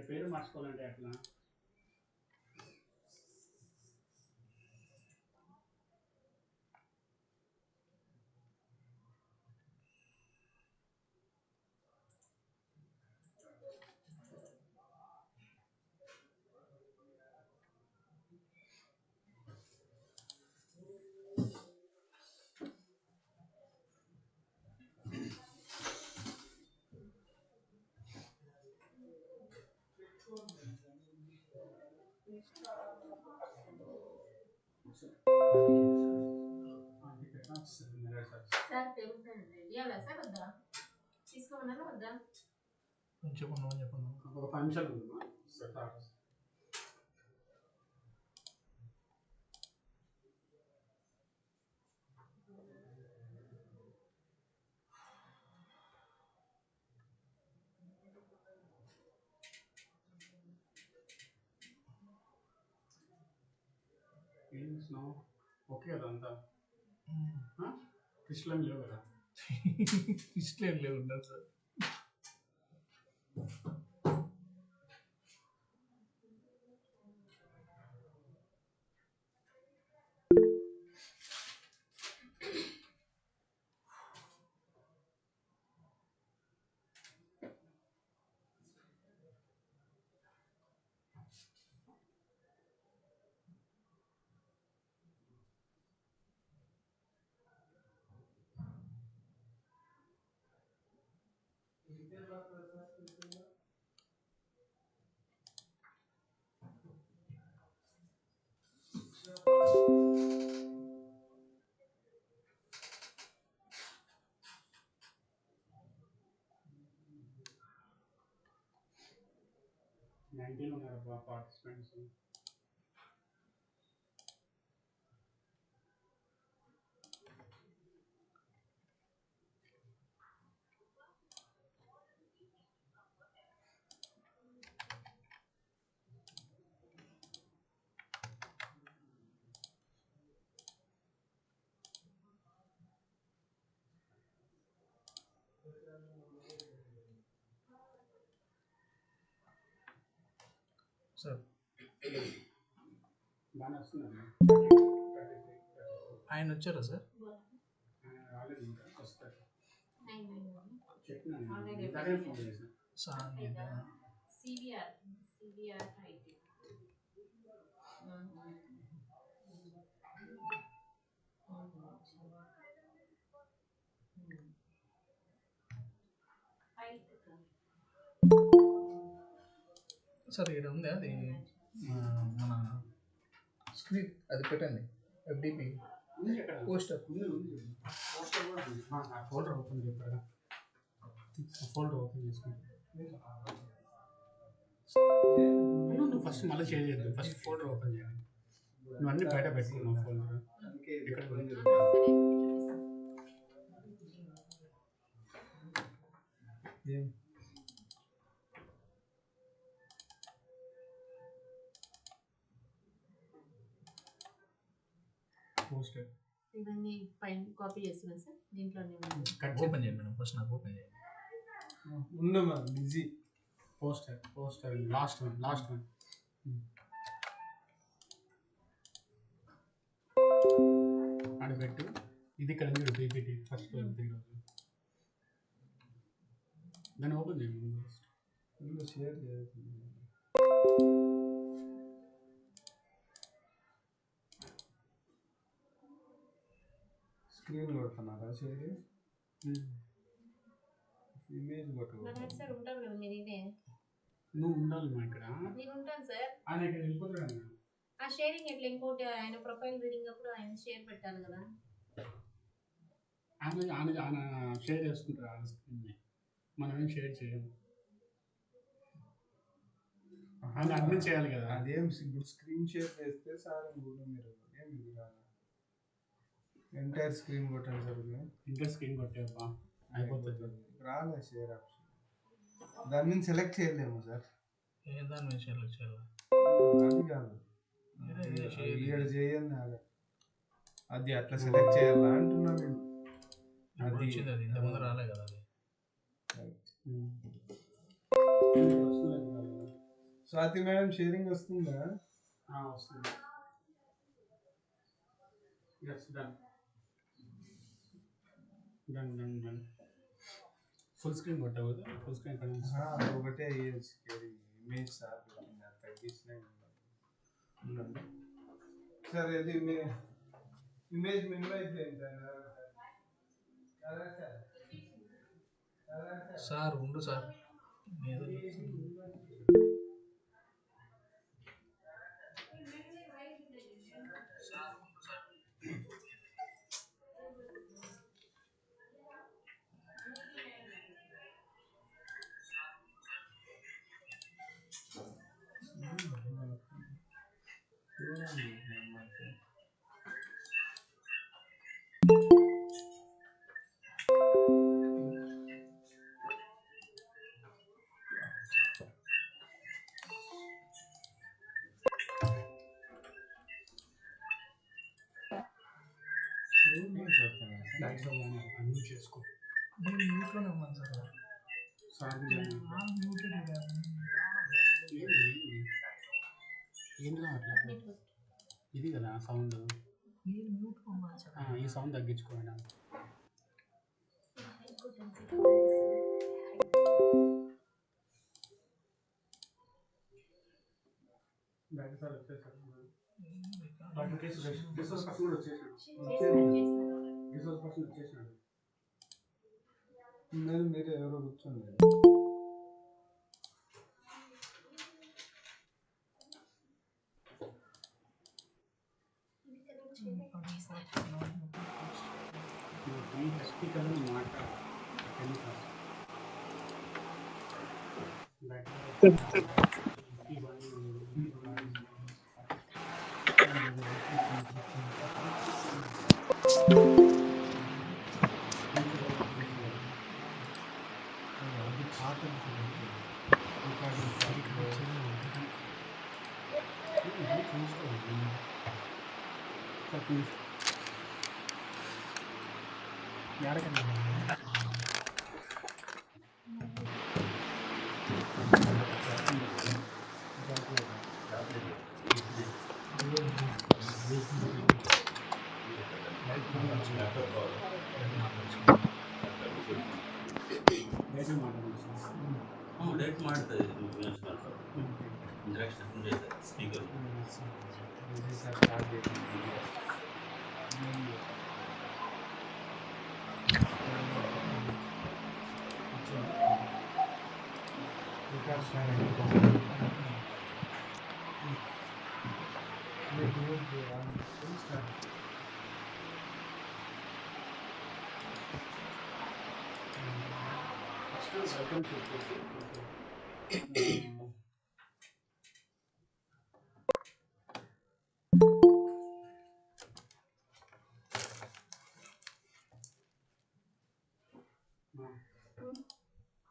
పేరు మార్చుకోవాలంటే ఎట్లా? Sir table పైన ఇవ్వాలా సార్ వద్దా తీసుకోమన్నాను వద్దా చెప్పండి ఒక 5 నిమిషాలు ఉందమ్మా. ఏం చేస్తున్నావు? ఓకే కదా అంతా? ఫిష్లు ఏం లేవు కదా? ఫిష్లు ఏం లేవు ఉండదు సార్. ఉన్నారు పార్టిసిపెంట్స్. సార్ బాగా వస్తుందమ్మా. ఆయన వచ్చారా సార్? రాలేదు ఇంకా వస్తారు. ఆల్రెడీ చెప్పినాను ఫోన్ చేసిన సార్ సివిఆర్ ఐటీ సార్ ఇక్కడ ఉంది అది మన స్క్రీన్ అది పెట్టండి ఎఫ్డిపి పోస్టర్ ఫోల్డర్ ఓపెన్ చెప్పారా? ఫోల్డర్ ఓపెన్ చేసుకుంటా. నువ్వు ఫస్ట్ మళ్ళీ షేర్ చేయద్దు, ఫస్ట్ ఫోల్డర్ ఓపెన్ చేయాలి. నువ్వు అన్నీ బయట పెట్టుకున్నావు ఫోల్డర్ ఇక్కడ పోస్టర్ ఇవన్నీ పైన కాపీ చేస్తున్నాను సార్. దీంట్లోనే ఓపెన్ చేయండి మేడం, ఫస్ట్ నాకు ఓపెన్ చేయండి. ఉన్నామా బిజీ. పోస్టర్ లాస్ట్ వన్ అడబెట్టు. ఇది ఇక్కడ ఉంది పీపీటీ ఫస్ట్ ఈరోజు. దాన్ని ఓపెన్ చేయండి. ఫస్ట్ షేర్ చేయాలి. స్క్రీన్ కొడుతున్నారా? షేర్ ఇమేజ్ కొట్టు. సార్ ఉంటారు కదా మీరు. ఇదే నువ్వు ఉండాలి మా ఇక్కడ. నేను ఉంటాను సార్. ఆయన ఇక్కడ వెళ్ళిపోతాడు. ఆ షేరింగ్ ఎట్లా? ఇంకోటి ఆయన ప్రొఫైల్ రీడింగ్ అప్పుడు ఆయన షేర్ పెట్టాలి కదా. ఆయన షేర్ చేసుకుంటారు ఆ స్క్రీన్ని, మనం ఏం షేర్ చేయము. ఆయన అడ్మిన్ చేయాలి కదా. అదేం ఇప్పుడు స్క్రీన్ షేర్ చేస్తే సార్ మీరు ఏం ఎంటైర్ స్క్రీన్ కొట్టండి సార్. ఇంటర్ స్క్రీన్ కొట్టేప్పా అయిపోతుంది. రాలే షేర్ ఆప్షన్. దాని మీద సెలెక్ట్ చేయలేము సార్. ఏ దాని మీద సెలెక్ట్ చేయాలి? అది కాదు, ఇక్కడ చేయండి. అది అట్లా సెలెక్ట్ చేయాలా అంటున్నా నేను. అది వచ్చింది, అది ఇంతకుముందు రాలే కదా. అది స్వాతి మేడం షేరింగ్ వస్తుందా? వస్తుంది. Yes done done done done. Full screen కొట్టవద్దు. ఫుల్ స్క్రీన్ ఒకటే ఇమేజ్ సార్ తగ్గించిన సార్ అది ఇమేజ్ మినిమైజ్ చేయండి సార్ ఉండు సార్ అన్ని చేసుకో. నేను మ్యూట్లోనే ఉన్నాను సార్. ఏంటి అట్లా ఇది కదా సౌండ్. ఈ సౌండ్ తగ్గించుకోండి. సార్ వచ్చేసారు. మీరు ఎవరో కూర్చోండి. ಡೈರೆಕ್ಟ್ ಮಾಡ್ತಾರೆ ಇಂಟ್ರಾಕ್ಷನ್ ಸ್ಪೀಕರ್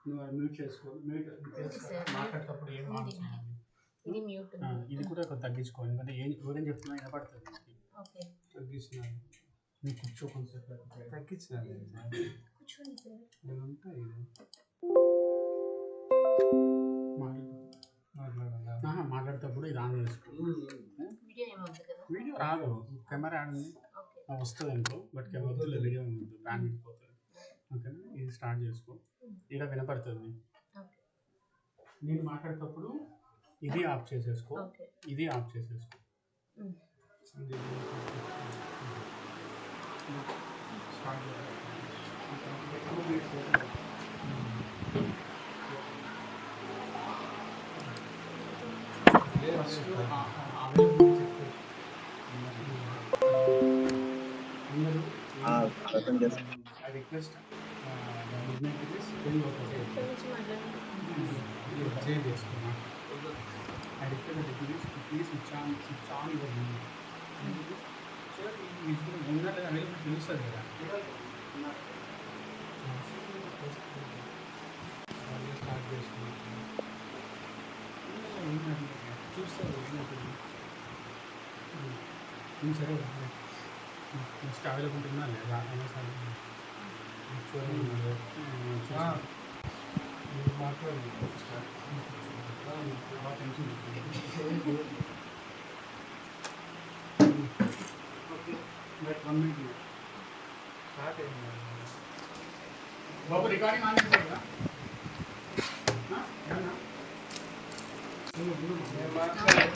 నువ్వు మ్యూట్ చేసుకో. మాట్లాడేటప్పుడు ఏం ఇది కూడా కొంచెం తగ్గించుకో. ఎందుకంటే ఎవరేం చెప్తున్నా వినపడుతుంది. తగ్గిస్తున్నాను. నీకు కూర్చో కొంచెం తగ్గించినాను. మాట్లాడేటప్పుడు ఇది ఆన్ చేసుకో. వీడియో రాదు. కెమెరా ఆడింది వస్తుంది అనుకో. బట్ వద్దులే, వీడియో బ్యాన్ అయిపోతుంది. ఓకేనా? ఇది స్టార్ట్ చేసుకో. ఇక్కడ వినపడుతుంది. నేను మాట్లాడేటప్పుడు ఇది ఆఫ్ చేసేసుకో. ఇది ఆఫ్ చేసేసుకో. స్టార్ట్ రిక్వెస్ట్ చేంజ్ చేసుకున్నా. I request that please switch on your video. So ఇది ఉన్నట్టు అనేది తెలుస్తుంది కదా. స్టార్ట్ చేసుకున్నాం. చూస్తారు సరే. నెక్స్ట్ అవైలబుల్ ఉన్నా లేదా అయినా సరే మాట్లాడండి. बहुत tension okay wait 1 minute start అయింది बाबू रिकॉर्डिंग आने पड़ेगा हां ఏమన్నా నేను మాట్లాడే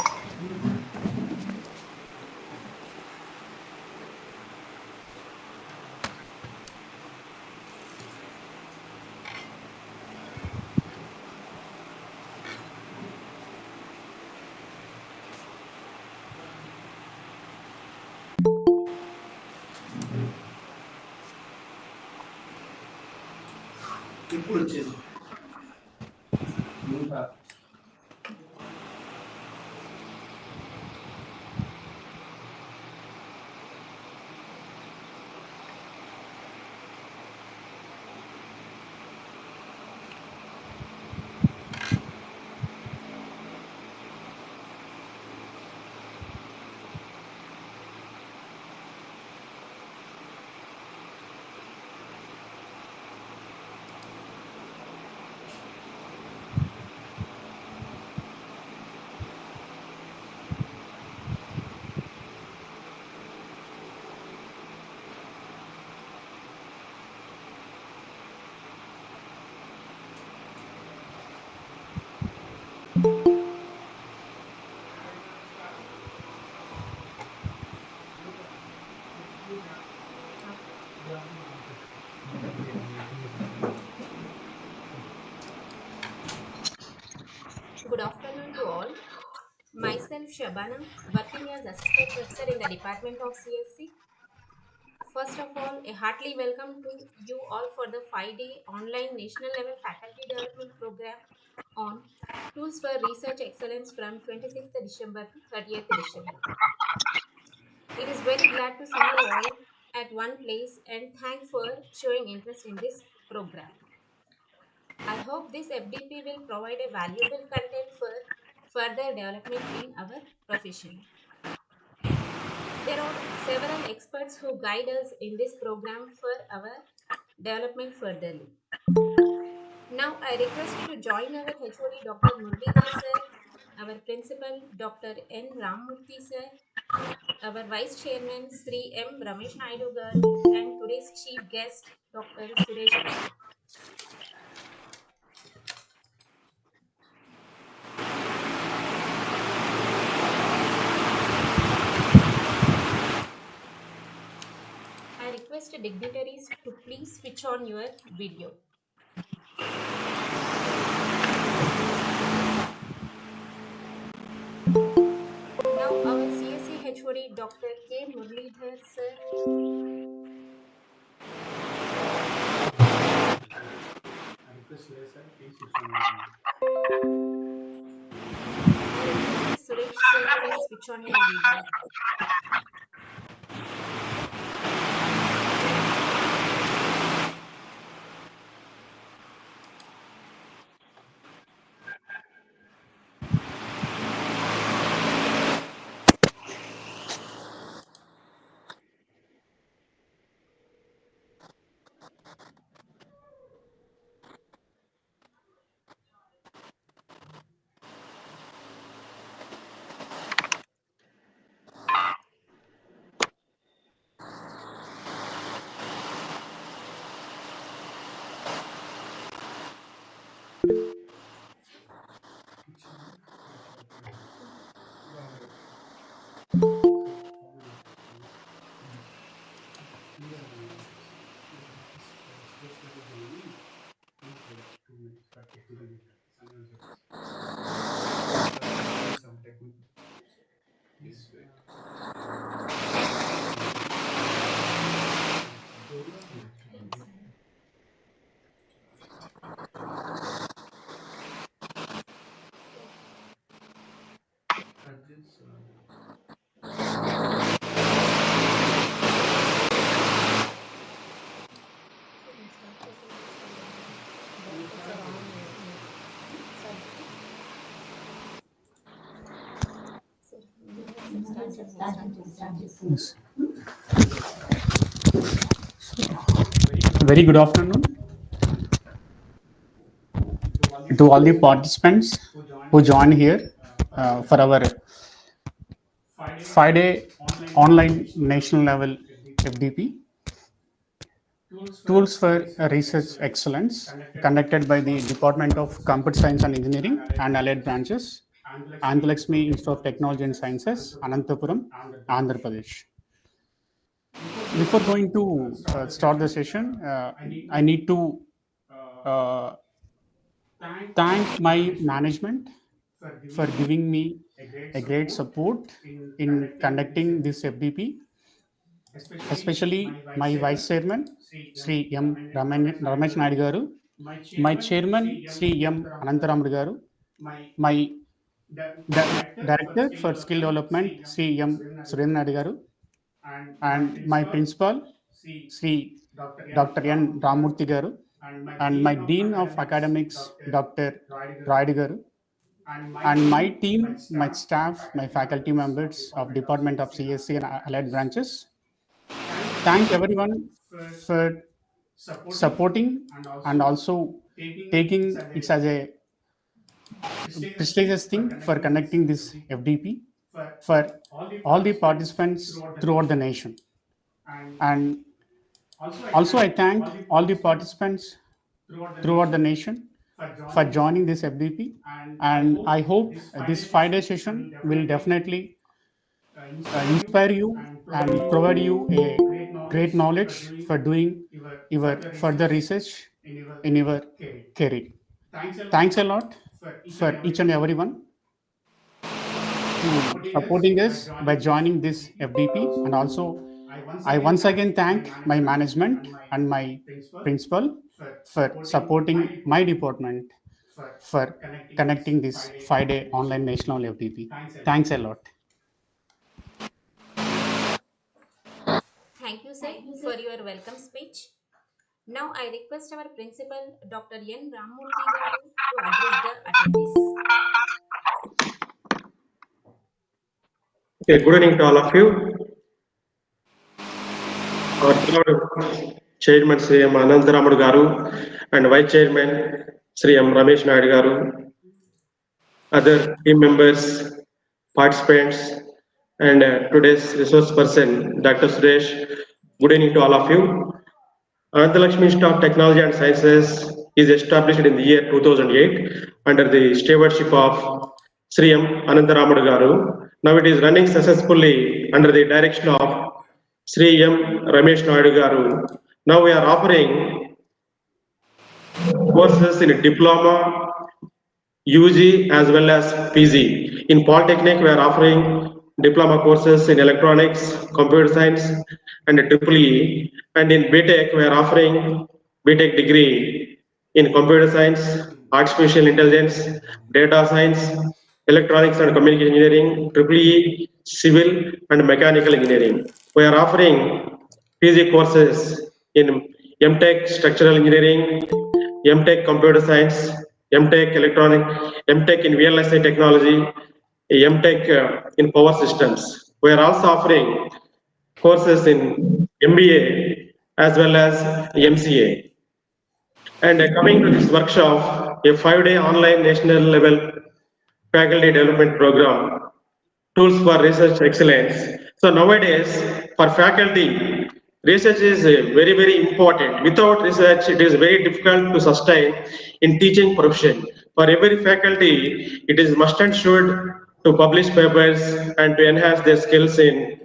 ఇప్పుడు వచ్చింది ఇంకా Good afternoon to all. Myself Shabana, working as Assistant Professor in the Department of CSC. First of all, a heartily welcome to you all for the 5-day online national level faculty development program on Tools for Research Excellence from 26th December to 30th December. It is very glad to see you all at one place and thanks for showing interest in this program. I hope this FDP will provide a valuable content for further development in our profession. There are several experts who guide us in this program for our development furtherly. Now I request to join our HOD Dr. Muralidhar sir, our principal Dr. N. Ramamurthy sir, our vice chairman Sri M. Ramesh Naidu garu, and today's chief guest Dr. Suresh garu. I request dignitaries to please switch on your video. Now our CSC HOD Dr. K. Muralidhar sir. I request Suresh sir please switch on your Suresh sir, please switch on your video. Very good afternoon to all the participants who joined here for our 5-day online national level FDP. Tools for Research Excellence, conducted by the Department of Computer Science and Engineering and allied branches, Andhra Institute of Technology and Sciences, Anantapuram, Andhra Pradesh. Before going to start the session, I need to uh, thank my management for giving me a great support in conducting this FDP, especially my vice chairman, Sri M. Ramesh Naidu Garu, my chairman, Sri M. Anantaramadu Garu, my director for skill development, Sri M. Surendra Naidu Garu, and my principal, Sri Dr. N. Ramurthy Garu, and my dean of academics, Dr. Raidu Garu, and my team, my staff, my faculty members of Department of CSC and allied branches. Thank everyone for supporting and also taking it as a prestigious thing for conducting this FDP for all the participants throughout the nation. And also I thank all the participants throughout the nation for joining this FDP, and I hope this 5-day session will definitely inspire you and provide you a great knowledge for doing your further research in your career. Thanks a lot for each and everyone supporting us by joining this FDP, and also I once again thank my management and my principal for supporting my department for connecting this 5-day online national FDP. Thanks a lot. Thank you, sir, for your welcome speech. Now I request our principal, Dr. N. Ramurthy Garu, to address the attendees. Okay, good evening to all of you. Our third chairman, Sri M. Anantaramadu Garu, and vice chairman, Sri M. Ramesh Naidu Garu, other team members, participants, and today's resource person, Dr. Suresh. Good evening to all of you. Andhra Institute of Technology and Sciences is established in the year 2008 under the stewardship of Sri M. Anantaramadu Garu. Now it is running successfully under the direction of Sri M. Ramesh Naidu Garu. Now we are offering courses in diploma, UG as well as PG. In Polytechnic, we are offering diploma courses in electronics, computer science, and EEE. And in BTech, we are offering BTech degree in computer science, artificial intelligence, data science, electronics and communication engineering, EEE, civil and mechanical engineering. We are offering PG courses in MTech structural engineering, MTech computer science, MTech electronic, MTech in VLSI technology, MTech in power systems. We are also offering courses in MBA as well as MCA. And coming to this workshop, a 5-day online national level faculty development program, tools for research excellence. So nowadays, for faculty, research is very, very important. Without research, it is very difficult to sustain in teaching profession. For every faculty, it is must and should to publish papers and to enhance their skills in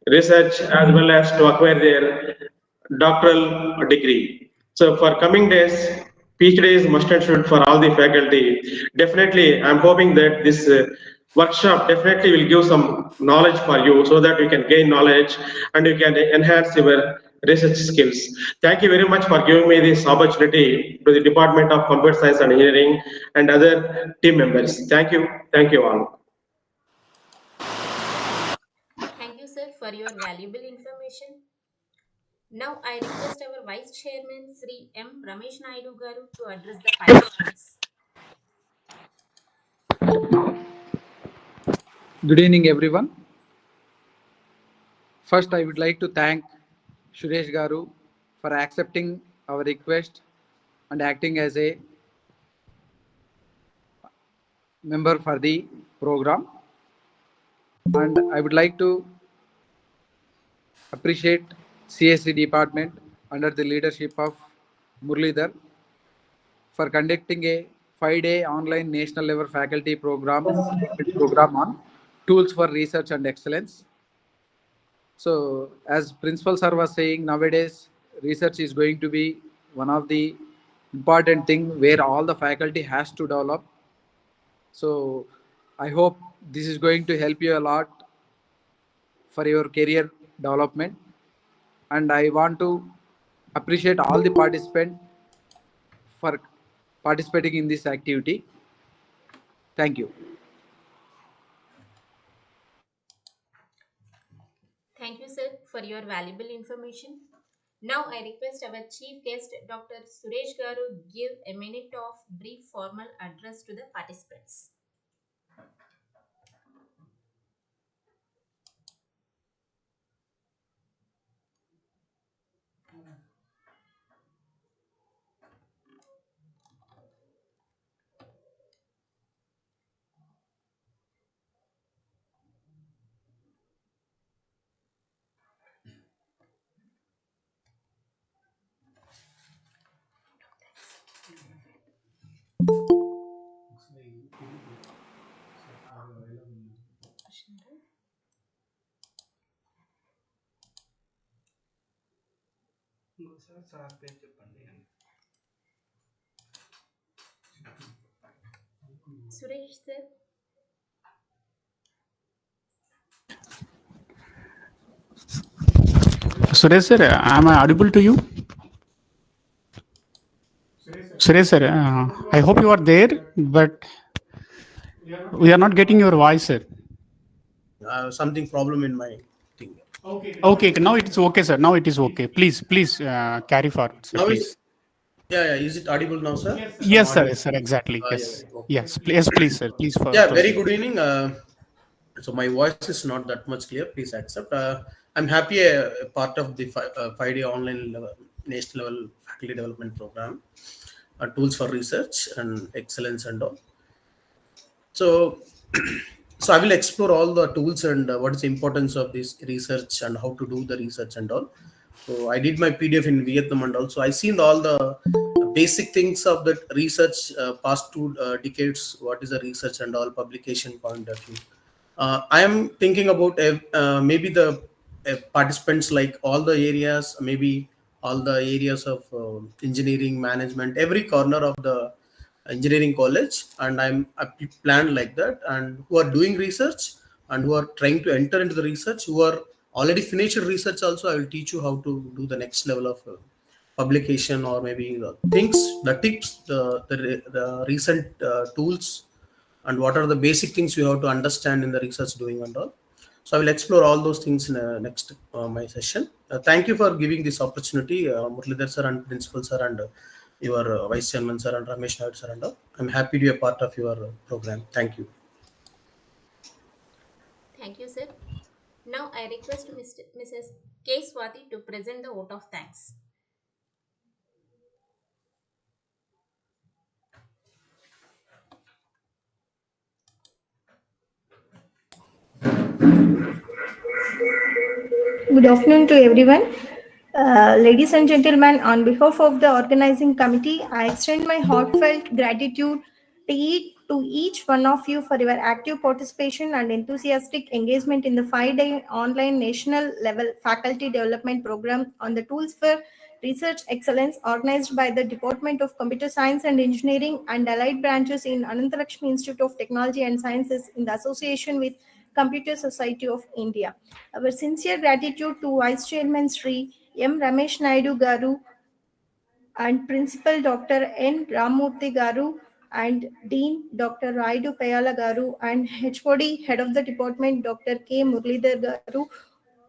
research as well as to acquire their doctoral degree. So for coming days, PhD is must and should for all the faculty. Definitely, I'm hoping that this workshop definitely will give some knowledge for you so that you can gain knowledge and you can enhance your research skills. Thank you very much for giving me this opportunity to the Department of Computer Science and Engineering and other team members. Thank you. Thank you all. Thank you, sir, for your valuable information. Now I request our Vice Chairman, Sri M. Ramesh Naidu Garu, to address the participants. Good evening, everyone. First, I would like to thank Suresh Garu for accepting our request and acting as a member for the program. And I would like to appreciate CSC department under the leadership of Murlidhar for conducting a 5-day online national level faculty program on tools for research and excellence. So as principal sir was saying, nowadays research is going to be one of the important thing where all the faculty has to develop. So I hope this is going to help you a lot for your career development. And I want to appreciate all the participants for participating in this activity. Thank you. Thank you, sir, for your valuable information. Now I request our chief guest, Dr. Suresh Garu, give a minute of brief formal address to the participants. Sir పేరు చెప్పండి. Suresh, sir. Suresh sir, am I audible to you? Suresh sir, I hope you are there, but we are not getting your voice, sir. Something problem in my thing. Okay, now it is okay, sir. Now it is okay. Please, carry forward, sir. Now Please. Is it audible now, sir? Yes, sir. Yes, sir. Exactly. Yes. Okay. Yes. Please, sir. Please. Very good evening. So my voice is not that much clear. Please accept. I'm happy a part of the 5-day online national level faculty development program, tools for research and excellence and all. So I will explore all the tools and what is the importance of this research and how to do the research and all. So I did my PDF in Vietnam and also I seen all the basic things of the research past 2 decades. What is the research and all publication point of view. I am thinking about maybe the participants like all the areas, maybe all the areas of engineering management, every corner of the engineering college, and I planned like that, and who are doing research and who are trying to enter into the research, who are already finished research also, I will teach you how to do the next level of publication, or maybe the things, the tips, the recent tools, and what are the basic things you have to understand in the research doing and all. So I will explore all those things in next my session. Thank you for giving this opportunity, Murlidhar sir and principal sir and your vice chairman sir and Ramesh Naidu sir and all. I'm happy to be a part of your program. Thank you. Thank you, sir. Now I request Mrs. K. Swati to present the vote of thanks. Good afternoon to everyone. Ladies and gentlemen, on behalf of the organizing committee, I extend my heartfelt gratitude to each one of you for your active participation and enthusiastic engagement in the 5-day online national level faculty development program on the tools for research excellence organized by the Department of Computer Science and Engineering and allied branches in Anantalakshmi Institute of Technology and Sciences in the association with Computer Society of India. Our sincere gratitude to Vice Chairman Sri M. Ramesh Naidu Garu and Principal Dr. N. Ramurthy Garu and Dean Dr. Raidu Payala Garu and HOD Head of the Department Dr. K. Murlidhar Garu,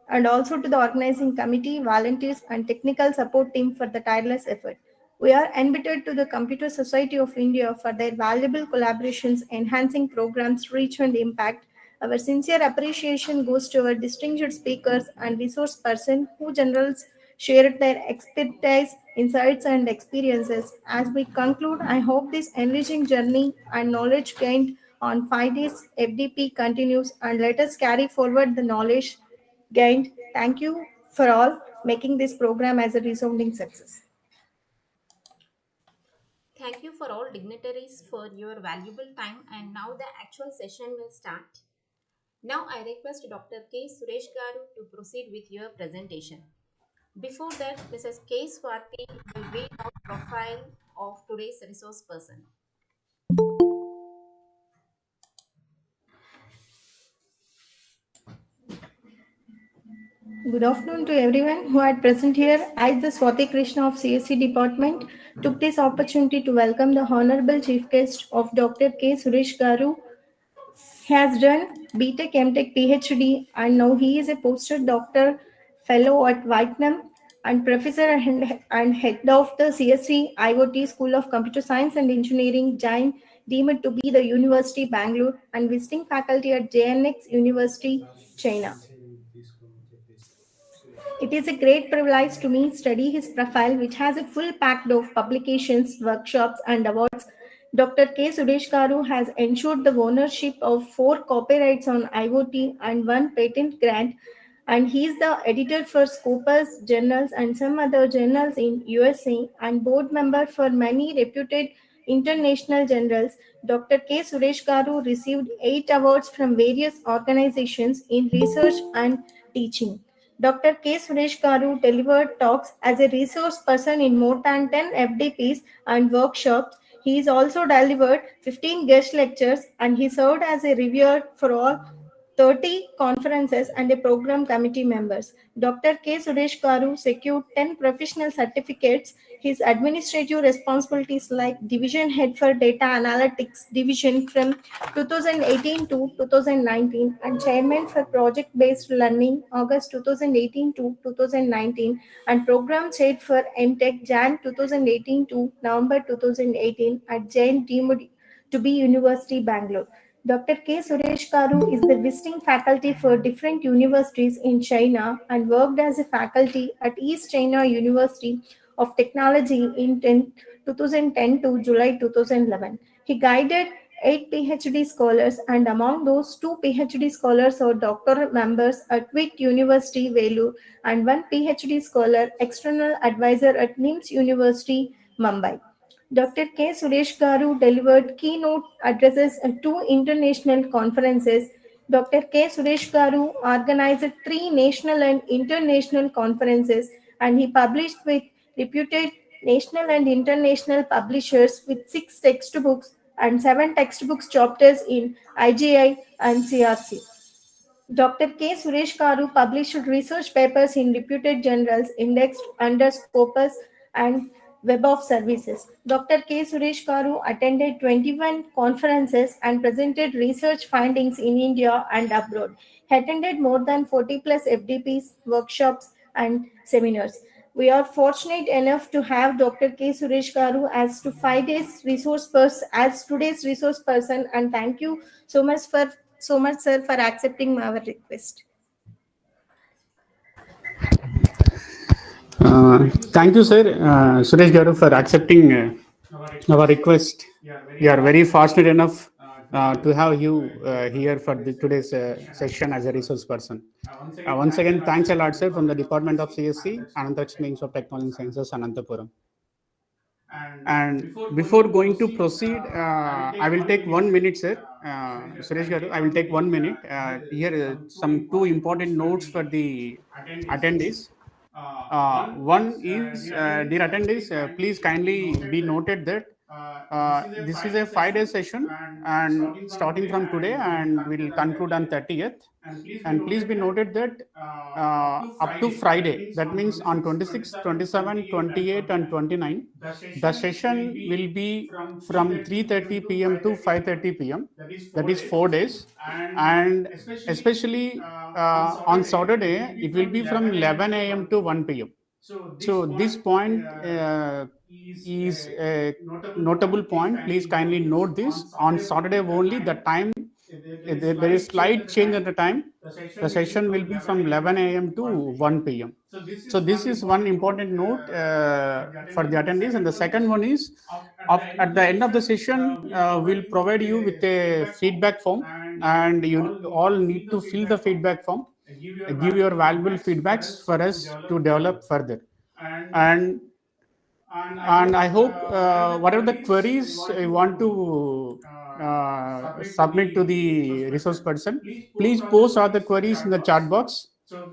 and also to the organizing committee, volunteers and technical support team for the tireless effort. We are indebted to the Computer Society of India for their valuable collaborations enhancing programs' reach and impact. Our sincere appreciation goes to our distinguished speakers and resource persons who generals shared their expertise, insights, and experiences. As we conclude, I hope this enriching journey and knowledge gained on 5 days FDP continues, and let us carry forward the knowledge gained. Thank you for all making this program as a resounding success. Thank you for all dignitaries for your valuable time, and now the actual session will start. Now I request Dr. K. Suresh Garu to proceed with your presentation. Before that, Mrs. K. Swati will read out profile of today's resource person. Good afternoon to everyone who are present here. I, the Swati Krishna of CSC department, took this opportunity to welcome the Honorable Chief Guest of Dr. K. Suresh Garu. He has done BTech, MTech, PhD, and now he is a postdoc doctor fellow at Whitnam and professor and head of the CSC IoT School of Computer Science and Engineering, Jain, deemed to be the University Bangalore, and visiting faculty at JNX University, China. It is a great privilege to me study his profile, which has a full pack of publications, workshops, and awards. Dr. K. Suresh Garu has ensured the ownership of 4 copyrights on IoT and 1 patent grant, and he is the editor for Scopus journals and some other journals in USA, and board member for many reputed international journals. Dr. K. Suresh Garu received 8 awards from various organizations in research and teaching. Dr. K. Suresh Garu delivered talks as a resource person in more than 10 FDPs and workshops. He has also delivered 15 guest lectures, and he served as a reviewer for all 30 conferences and a program committee members. Dr. K. Suresh Garu secured 10 professional certificates. His administrative responsibilities like Division Head for Data Analytics Division from 2018 to 2019 and Chairman for Project Based Learning August 2018 to 2019 and Program Chair for MTech Jan 2018 to November 2018 at Jain deemed to be University Bangalore. Dr. K. Suresh Garu is the visiting faculty for different universities in China and worked as a faculty at East China University of Technology in 2010 to July 2011. He guided 8 PhD scholars, and among those 2 PhD scholars are doctoral members at WIT University, Vellore, and 1 PhD scholar, external advisor at NIMS University, Mumbai. Dr. K. Suresh Garu delivered keynote addresses at 2 international conferences. Dr. K. Suresh Garu organized 3 national and international conferences, and he published with reputed national and international publishers with 6 textbooks and 7 textbooks chapters in IGI and CRC. Dr. K. Suresh Garu published research papers in reputed journals indexed under Scopus and Web of Services. Dr. K. Suresh Garu attended 21 conferences and presented research findings in India and abroad. He attended more than 40 plus FDPs, workshops, and seminars. We are fortunate enough to have Dr. K. Suresh Garu as to 5 days resource person as today's resource person, and thank you so much, sir, for accepting our request. Thank you, sir, Suresh Garu, for accepting our request. We are very fortunate enough to have you here for today's session as a resource person. Once again, thanks a lot, sir, from the Department of CSC, Ananthakshamini Institute of Technology and Sciences, Anantapuram. And before going to proceed, I will take 1 minute, sir. Suresh Garu, I will take 1 minute. Here some 2 important notes for the attendees. One is, dear attendees, please kindly be noted that this is a 5-day session and starting from today and will conclude on 30th. And please be noted that up to Friday, that means on 26, 27, 28 and 29, the session will be from 3:30 p.m. to 5:30 p.m. That is 4 days. And especially on Saturday, it will be from 11 a.m. to 1 p.m. So this point is a notable point. Please kindly note this. On Saturday only, the time, there is slight change at the time. The session will be from 11 a.m. to 1 p.m. So this is one important note for the attendees. And the second one is, at the end of the session, we'll provide you with a feedback form, and you all need to fill the feedback form, give your valuable feedbacks for us to develop further. And I hope whatever the queries you want to submit to the resource person, please post all the queries in the chat box,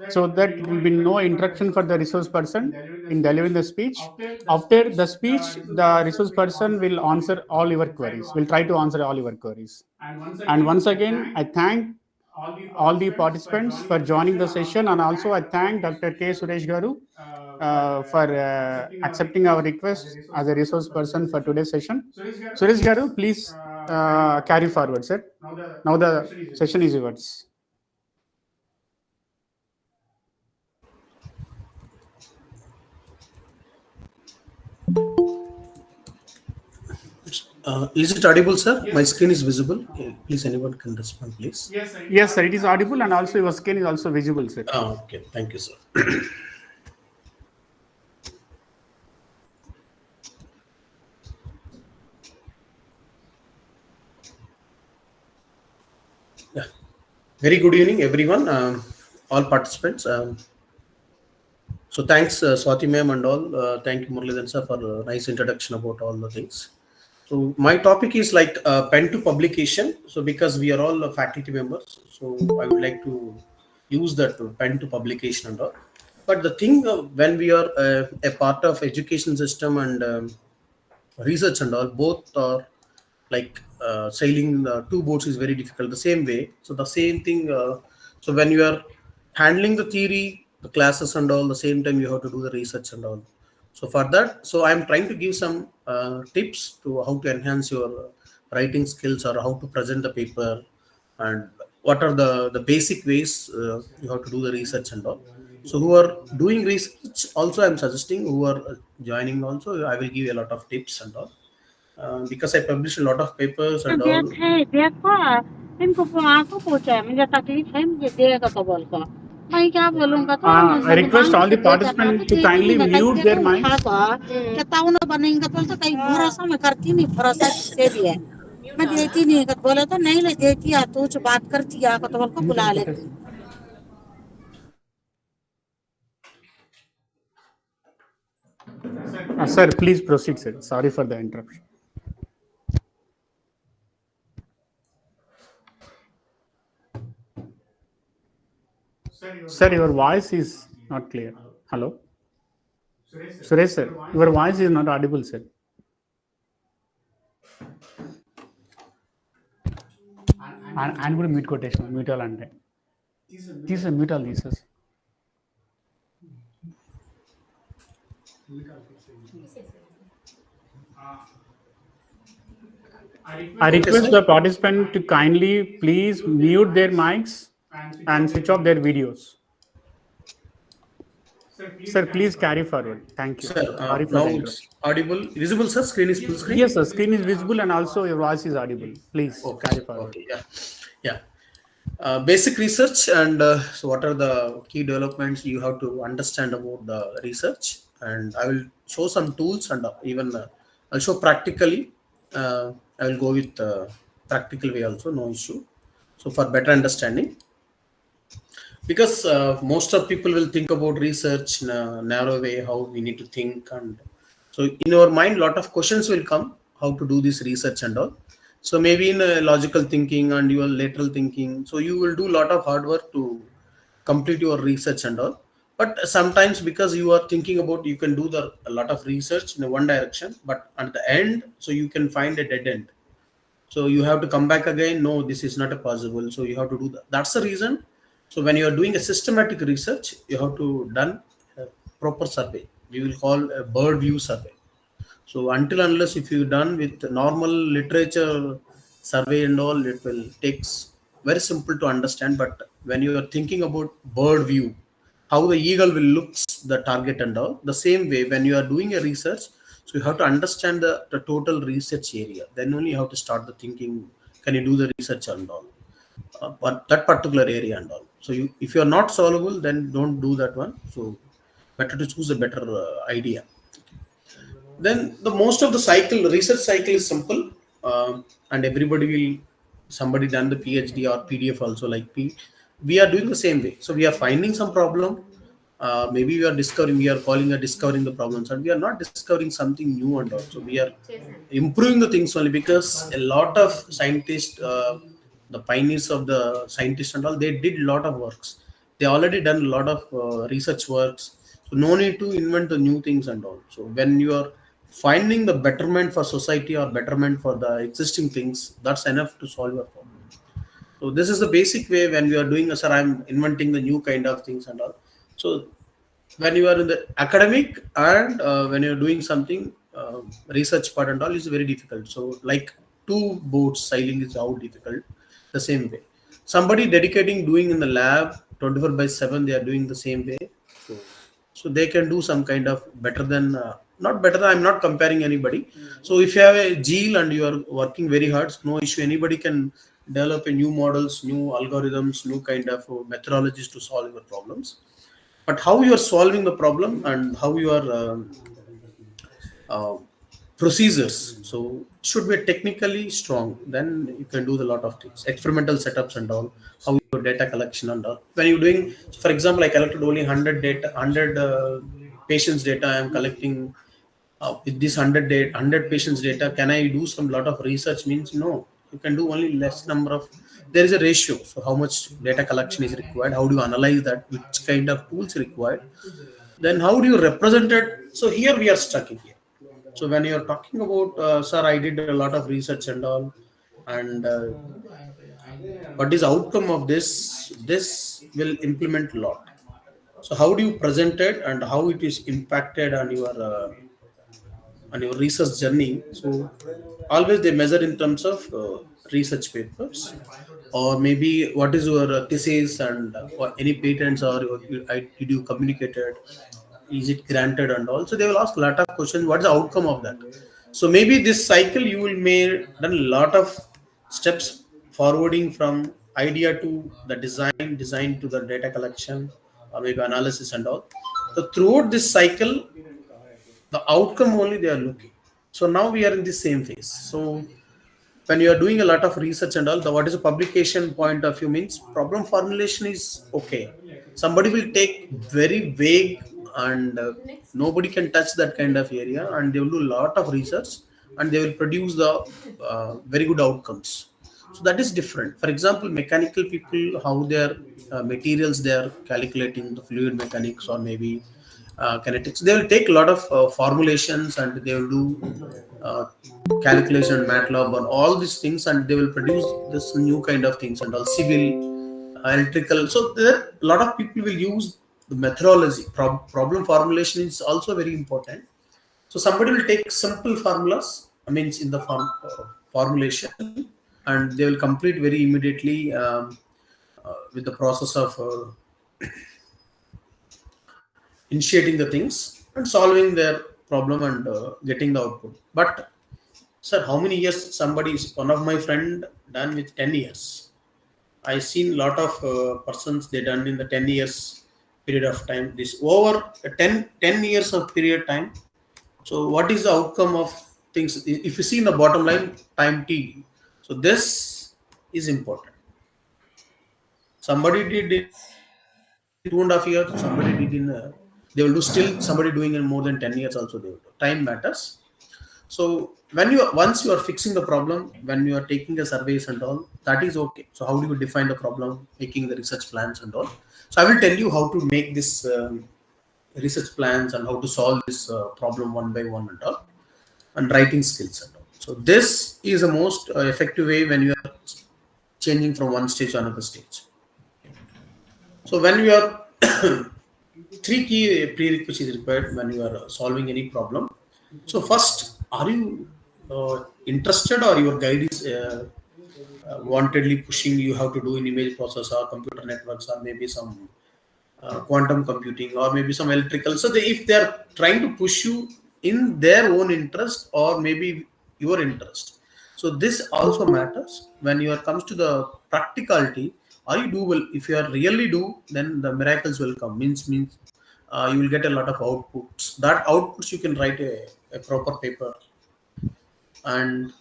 so that there will be no interruption for the resource person in delivering the speech. After the speech, the resource person will answer all your queries, will try to answer all your queries. And once again, I thank all the participants for joining the session, and also I thank Dr. K. Suresh Garu for accepting our request as a resource person for today's session. Suresh Garu, please carry forward, sir. Now the session is yours. Is it audible, sir? My screen is visible. Please, anyone can respond, please. Yes, sir, it is audible, and also your screen is also visible, sir. Okay, thank you, sir. Yeah. Very good evening, everyone, all participants. So thanks, Swati ma'am and all. Thank you, Muralidharan sir, for a nice introduction about all the things. So my topic is like pen to publication. So because we are all faculty members, so I would like to use that pen to publication and all. But the thing when we are a part of education system and research and all, both are like sailing two boats is very difficult. The same way. So the same thing. So when you are handling the theory, the classes and all, the same time you have to do the research and all. So for that, so I'm trying to give some tips to how to enhance your writing skills or how to present the paper, and what are the basic ways you have to do the research and all. So who are doing research also, I'm suggesting who are joining also, I will give you a lot of tips and all. Because I publish a lot of papers and all. I request all the participants to kindly mute their mics. Sir, please proceed, sir. Sorry for the interruption. Sir, your voice is not clear. Hello? Suresh, sir, your voice is not audible, sir. And good mute quotation, mutual and these are mutual thesis. I request the participant to kindly please mute their mics and switch off their videos. Sir, please carry forward. Thank you. Sir, now it's audible, visible, sir. Screen is full screen. Yes, sir. Screen is visible and also your voice is audible. Please carry forward. Okay, yeah. Basic research and so what are the key developments you have to understand about the research, and I will show some tools and even I'll show practically. I will go with practical way also, no issue. So for better understanding, because most of people will think about research in a narrow way, how we need to think, and so in your mind a lot of questions will come how to do this research and all. So maybe in a logical thinking and your lateral thinking, so you will do a lot of hard work to complete your research and all. But sometimes because you are thinking about, you can do a lot of research in one direction, but at the end, so you can find a dead end. So you have to come back again. No, this is not possible. So you have to do that. That's the reason. So when you are doing a systematic research, you have to done a proper survey. We will call a bird view survey. So until unless if you done with normal literature survey and all, it will takes very simple to understand. But when you are thinking about bird view, how the eagle will looks the target and all, the same way when you are doing a research, so you have to understand the total research area. Then only you have to start the thinking. Can you do the research and all? But that particular area and all. So if you are not solvable, then don't do that one. So better to choose a better idea. Then the most of the research cycle is simple, and everybody will, somebody done the PhD or PDF also like we are doing the same way. So we are finding some problem, maybe we are calling discovering the problems, and we are not discovering something new, and also we are improving the things only because a lot of scientists, the pioneers of the scientists and all, they did a lot of works. They already done a lot of research works, so no need to invent the new things and all. So when you are finding the betterment for society or betterment for the existing things, that's enough to solve your problem. So this is the basic way when we are doing, sir, I'm inventing the new kind of things and all. So when you are in the academic and when you're doing something, research part and all is very difficult. So like two boats sailing is how difficult, the same way. Somebody dedicating doing in the lab 24/7, they are doing the same way. So they can do some kind of better than, not better than, I'm not comparing anybody. So if you have a zeal and you are working very hard, no issue, anybody can develop a new models, new algorithms, new kind of methodologies to solve your problems. But how you are solving the problem and how you are procedures, so should be technically strong, then you can do a lot of things, experimental setups and all, how your data collection and all. When you're doing, for example, I collected only 100 patients data, I am collecting with this 100 patients data, can I do some lot of research? Means no, you can do only less number of, there is a ratio for how much data collection is required, how do you analyze that, which kind of tools required, then how do you represent it. So here we are stuck in here. So when you are talking about, sir, I did a lot of research and all, and what is outcome of this? This will implement a lot. So how do you present it and how it is impacted on your research journey? So always they measure in terms of research papers, or maybe what is your thesis and any patents, or did you communicate it? Is it granted and all? So they will ask a lot of questions. What's the outcome of that? So maybe this cycle you will may done a lot of steps forwarding from idea to the design to the data collection, or maybe analysis and all. So throughout this cycle, the outcome only they are looking. So now we are in the same phase. So when you are doing a lot of research and all, what is the publication point of view means problem formulation is okay. Somebody will take very vague and nobody can touch that kind of area, and they will do a lot of research and they will produce the very good outcomes. So that is different. For example, mechanical people, how their materials they are calculating the fluid mechanics or maybe kinetics, they will take a lot of formulations and they will do calculation, MATLAB, and all these things, and they will produce this new kind of things and all civil, electrical. So there a lot of people will use the methodology. Problem formulation is also very important. So somebody will take simple formulas, I mean in the formulation, and they will complete very immediately with the process of initiating the things and solving their problem and getting the output. But sir, how many years somebody is, one of my friend done with 10 years. I seen lot of persons they done in the 10 years period of time. This over 10 years of period time. So what is the outcome of things? If you see in the bottom line, time T. So this is important. Somebody did it 2.5 years, somebody did in they will do still, somebody doing in more than 10 years also they will do. Time matters. So when once you are fixing the problem, when you are taking the surveys and all, that is okay. So how do you define the problem, making the research plans and all? So I will tell you how to make this research plans and how to solve this problem one by one and all, and writing skills and all. So this is the most effective way when you are changing from one stage to another stage. So when you are three key prerequisites required when you are solving any problem. So first, are you interested, or your guide is wantedly pushing you how to do in image processor, computer networks, or maybe some quantum computing, or maybe some electrical. So if they are trying to push you in their own interest or maybe your interest. So this also matters when you are comes to the practicality. Are you do well? If you are really do, then the miracles will come. Means you will get a lot of outputs. That outputs you can write a proper paper, and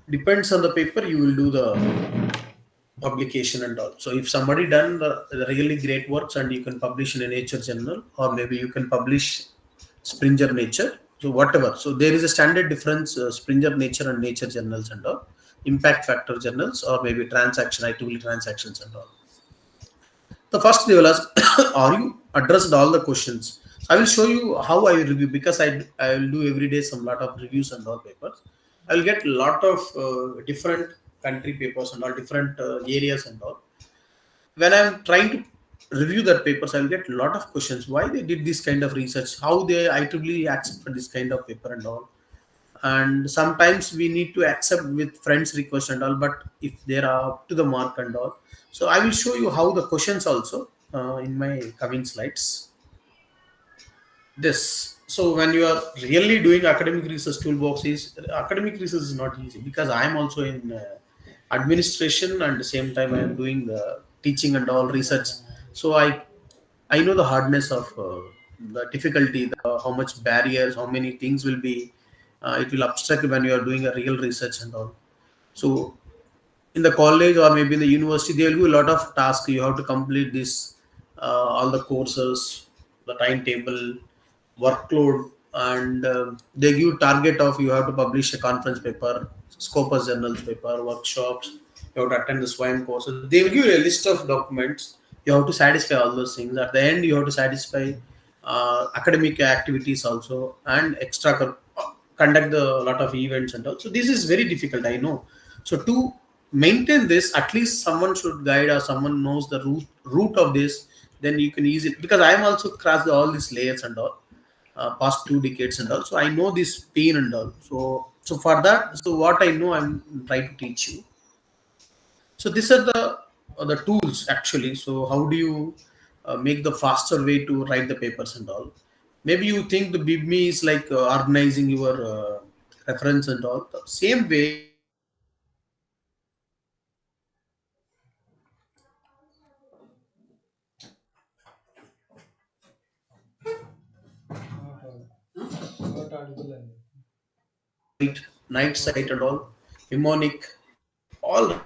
depends on the paper you will do the publication and all. So if somebody done the really great works and you can publish in a Nature journal, or maybe you can publish Springer Nature, so whatever. So there is a standard difference, Springer Nature and Nature journals and all, impact factor journals, or maybe IEEE transactions and all. The first they will ask, are you addressed all the questions? So I will show you how I review, because I will do every day some lot of reviews and all papers. I will get lot of different country papers and all different areas and all. When I'm trying to review that papers, I will get a lot of questions. Why they did this kind of research? How they IEEE accept this kind of paper and all. And sometimes we need to accept with friends request and all, but if they are up to the mark and all. So I will show you how the questions also in my coming slides. This. So when you are really doing academic research, toolbox academic research is not easy, because I am also in administration, and at the same time I am doing the teaching and all research. So I know the hardness of the difficulty, how much barriers, how many things will be, it will obstruct when you are doing a real research and all. So in the college or maybe in the university, there will be a lot of tasks. You have to complete this, all the courses, the timetable, workload, and they give target of you have to publish a conference paper, Scopus journals paper, workshops, you have to attend the SWAYAM courses. They will give you a list of documents. You have to satisfy all those things. At the end, you have to satisfy academic activities also, and conduct a lot of events and all. So this is very difficult, I know. So to maintain this, at least someone should guide, or someone knows the root of this. Then you can easily, because I am also crossed all these layers and all, past 2 decades and all. So I know this pain and all. So for that, so what I know, I'm trying to teach you. So these are the tools actually. So how do you make the faster way to write the papers and all? Maybe you think the BIBME is like organizing your reference and all. The same way. Not audible and Night sight and all, mnemonic, all.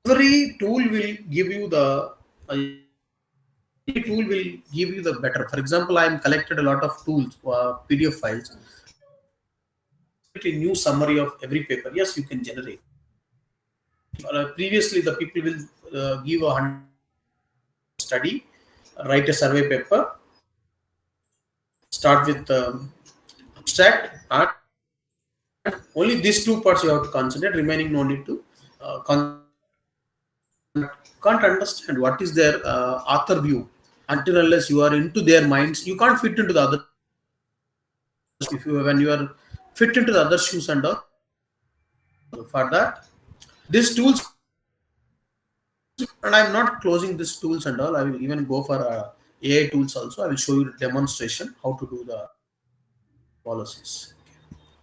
Every tool will give you the better. For example, I am collected a lot of tools, PDF files, a new summary of every paper. Yes, you can generate. Previously, the people will give a study, write a survey paper, start with abstract, and only these 2 parts you have to concentrate. Remaining no need to can't understand what is their author view until unless you are into their minds. You can't fit into the other. When you are fit into the other shoes and all, for that, these tools, and I'm not closing these tools and all. I will even go for AI tools also. I will show you demonstration how to do the policies.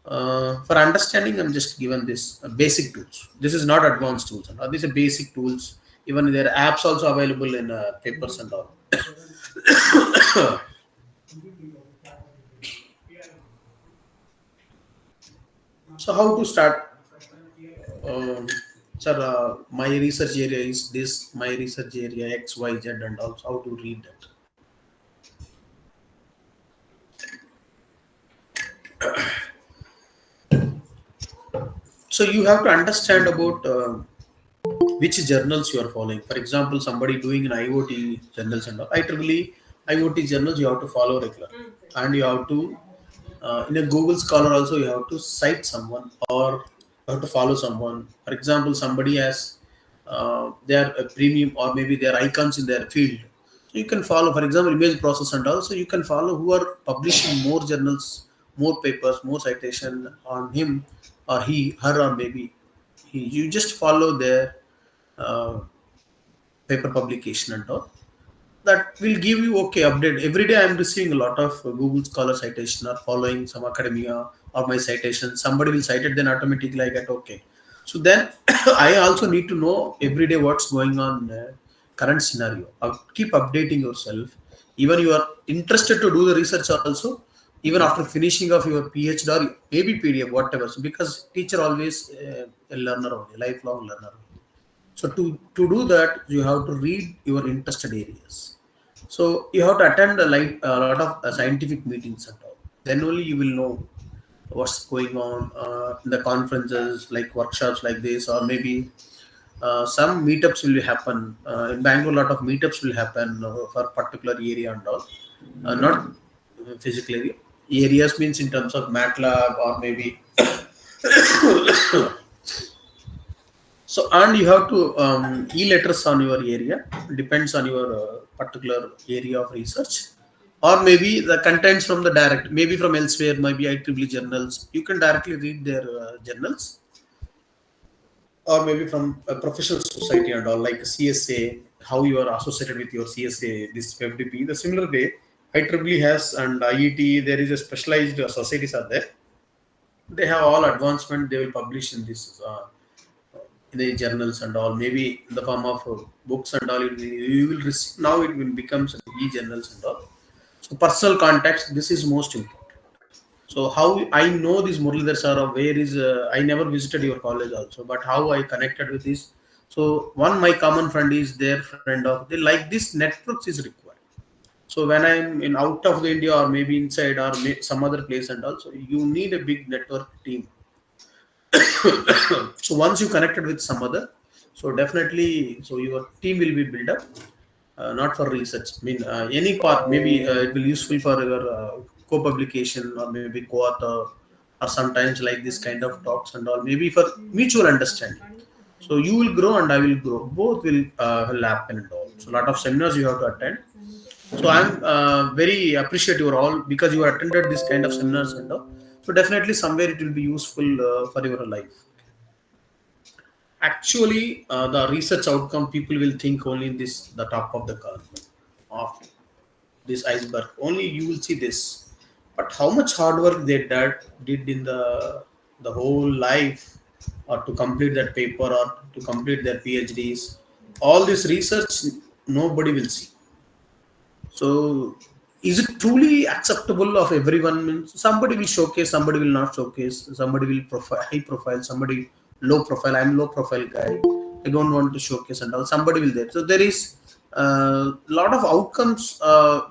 For understanding, I'm just given this basic tools. This is not advanced tools. These are basic tools. Even there are apps also available in papers and all. So how to start? Sir, my research area is this. My research area X, Y, Z, and also how to read that. So you have to understand about which journals you are following. For example, somebody doing an IoT journals and all. IEEE IoT journals you have to follow regular, and you have to in a Google Scholar also you have to cite someone, or you have to follow someone. For example, somebody has their premium, or maybe their icons in their field. So you can follow, for example, image process and also you can follow who are publishing more journals, more papers, more citation on him or her, or maybe he. You just follow their paper publication and all. That will give you update. Every day I am receiving a lot of Google Scholar citation, or following some academia or my citation. Somebody will cite it, then automatically I get okay. So then I also need to know every day what's going on current scenario. Keep updating yourself. Even you are interested to do the research also, even after finishing of your PhD or maybe PDF, whatever. So because teacher always a learner only, lifelong learner. So to do that, you have to read your interested areas. So you have to attend a lot of scientific meetings and all. Then only you will know what's going on in the conferences, like workshops like this, or maybe some meetups will happen in Bangalore. A lot of meetups will happen for particular area and all, not physically. Areas means in terms of MATLAB or maybe. So, and you have to e-letters on your area, depends on your particular area of research, or maybe the contents from the direct, maybe from elsewhere, maybe IEEE journals. You can directly read their journals, or maybe from a professional society and all, like CSA, how you are associated with your CSA, this FDP. The similar way, IEEE has and IET, there is a specialized societies are there. They have all advancement. They will publish in this. In the journals and all, maybe in the form of books and all, you will receive. Now it will become e-journals and all. So personal context, this is most important. So how I know this Muralidhar sir, where is, I never visited your college also, but how I connected with this. So one, my common friend is their friend of, they like this networks is required. So when I'm in out of the India or maybe inside or some other place and also, you need a big network team. So once you connected with some other, so definitely, so your team will be built up, not for research. I mean, any part, maybe it will useful for your co-publication or maybe co-author, or sometimes like this kind of talks and all, maybe for mutual understanding. So you will grow and I will grow. Both will happen and all. So a lot of seminars you have to attend. So I'm very appreciative all because you attended this kind of seminars and all. So definitely somewhere it will be useful for your life. Actually, the research outcome, people will think only this, the top of the curve of this iceberg. Only you will see this. But how much hard work they did in the whole life, or to complete that paper or to complete their PhDs, all this research nobody will see. So is it truly acceptable of everyone? Somebody will showcase, somebody will not showcase, somebody will high profile, somebody low profile. I'm low profile guy, I don't want to showcase and all. Somebody will there. So there is a lot of outcomes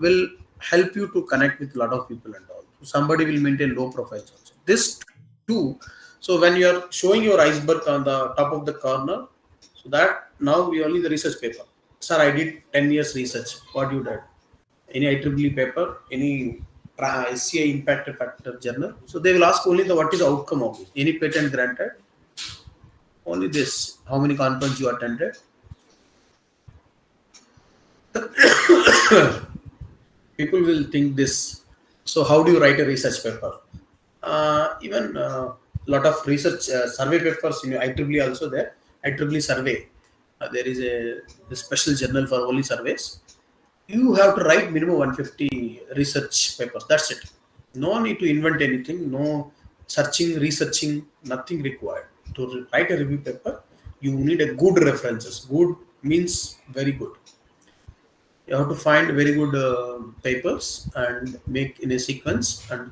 will help you to connect with a lot of people and all. So somebody will maintain low profiles also. This too. So when you are showing your iceberg on the top of the corner, so that now we only the research paper. Sir, I did 10 years research. What you did? Any IEEE paper, any SCI impact factor journal. So they will ask only the what is the outcome of it. Any patent granted? Only this. How many conferences you attended? People will think this. So how do you write a research paper? Even a lot of research survey papers in IEEE also there. IEEE survey. There is a special journal for only surveys. You have to write minimum 150 research papers. That's it. No need to invent anything. No searching, researching, nothing required. To write a review paper, you need a good references. Good means very good. You have to find very good papers and make in a sequence and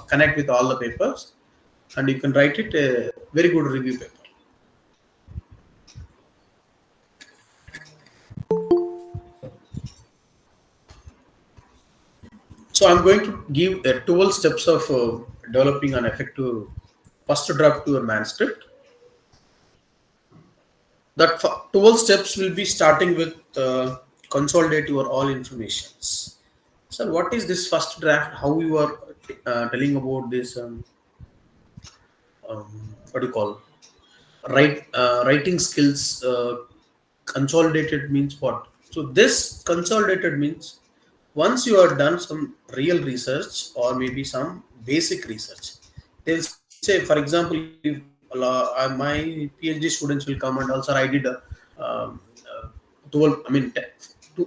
connect with all the papers, and you can write it a very good review paper. So I'm going to give 12 steps of developing an effective first draft to a manuscript. That 12 steps will be starting with consolidate your all informations. So what is this first draft? How you are telling about this? What do you call? Writing skills. Consolidated means what? So this consolidated means once you have done some real research or maybe some basic research, they'll say, for example, if my PhD students will come and also I did 12, I mean,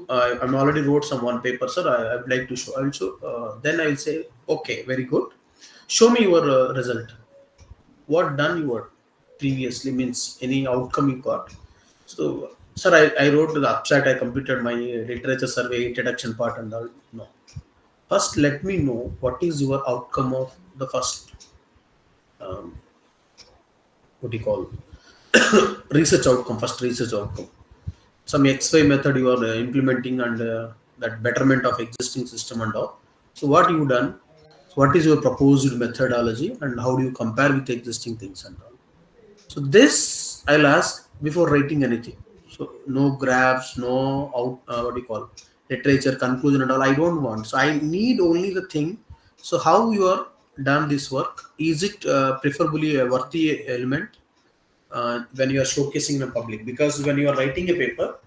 I'm already wrote some one paper, sir. I would like to show. I will show. Then I will say, okay, very good. Show me your result. What done you were previously means any outcome you got. So Sir, I wrote the abstract, I completed my literature survey, introduction part and all. No. First, let me know what is your outcome of the first, what do you call, research outcome, first research outcome. Some XY method you are implementing and that betterment of existing system and all. So what you done? What is your proposed methodology and how do you compare with existing things and all? So this I'll ask before writing anything. So no graphs, no what do you call, literature conclusion and all. I don't want. So I need only the thing. So how you are done this work? Is it preferably a worthy element when you are showcasing in the public? Because when you are writing a paper,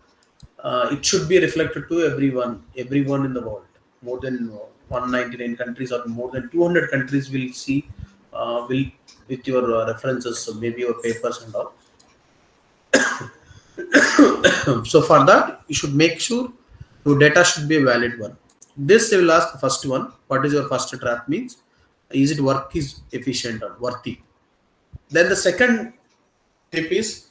it should be reflected to everyone in the world. More than 199 countries or more than 200 countries will see, will with your references, so maybe your papers and all. So for that, you should make sure your data should be a valid one. This they will ask the first one. What is your first draft means? Is it work is efficient or worthy? Then the second tip is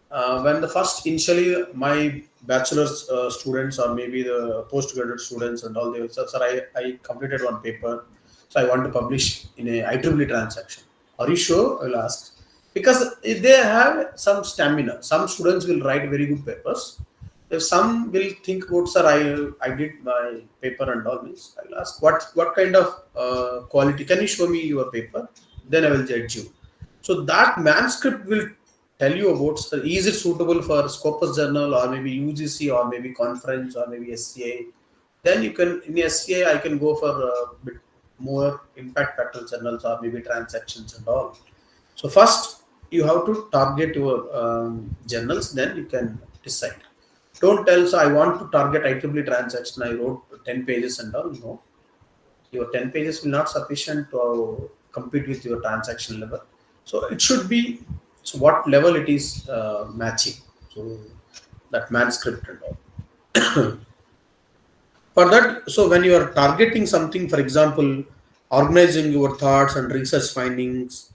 when the first initially my bachelor's students or maybe the postgraduate students and all, they will say, sir, I completed one paper, so I want to publish in a IEEE transaction. Are you sure? I will ask. Because if they have some stamina, some students will write very good papers. If some will think about, sir, I did my paper and all this, I'll ask what kind of quality, can you show me your paper? Then I will judge you. So that manuscript will tell you about, sir, is it suitable for Scopus Journal or maybe UGC or maybe conference or maybe SCA. Then you can, in SCA, I can go for a bit more impact factor journals or maybe transactions and all. So first, you have to target your journals, then you can decide. Don't tell, so I want to target IEEE transaction, I wrote 10 pages and all. No. Your 10 pages will not sufficient to compete with your transaction level. So it should be, so what level it is matching. So that manuscript and all. For that, so when you are targeting something, for example, organizing your thoughts and research findings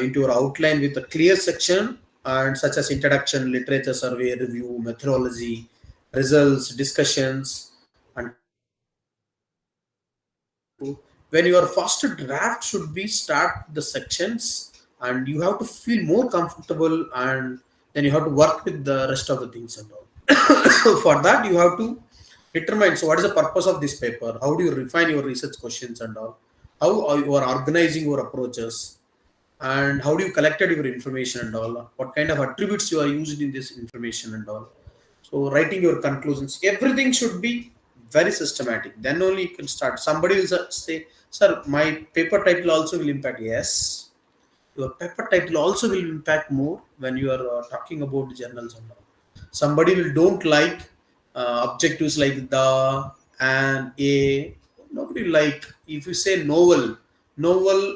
into your outline with a clear section and such as introduction, literature survey, review, methodology, results, discussions, and when your first draft should be start the sections and you have to feel more comfortable and then you have to work with the rest of the things and all. For that, you have to determine, so what is the purpose of this paper? How do you refine your research questions and all? How you are organizing your approaches? And how do you collected your information and all? What kind of attributes you are used in this information and all? So writing your conclusions, everything should be very systematic. Then only you can start. Somebody will say, sir, my paper title also will impact. Yes, your paper title also will impact more when you are talking about journals and all. Somebody will don't like objectives like the and a. Nobody like, if you say novel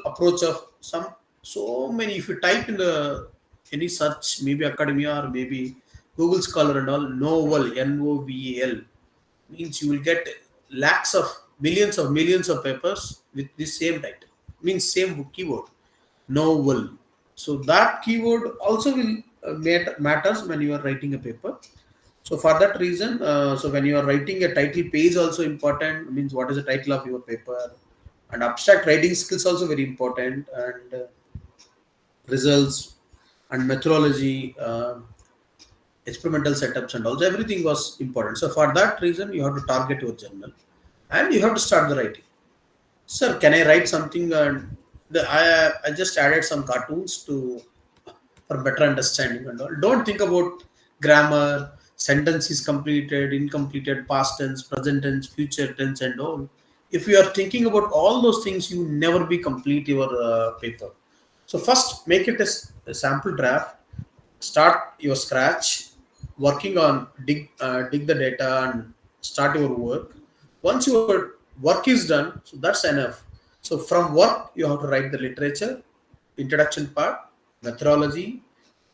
approach of some, so many, if you type in the any search, maybe academia or maybe Google Scholar and all, novel, NOVEL, means you will get lakhs of millions of papers with the same title, means same keyword, novel. So that keyword also will matters when you are writing a paper. So for that reason, so when you are writing a title page also important, means what is the title of your paper, and abstract writing skills also very important, and results and methodology, experimental setups and also everything was important. So for that reason, you have to target your journal and you have to start the writing. Sir, can I write something? I just added some cartoons for better understanding and all. Don't think about grammar, sentence is completed, incompleted, past tense, present tense, future tense and all. If you are thinking about all those things, you never be complete your paper. So first make it a sample draft, start your scratch, working on dig the data and start your work. Once your work is done, so that's enough. So from work, you have to write the literature, introduction part, methodology,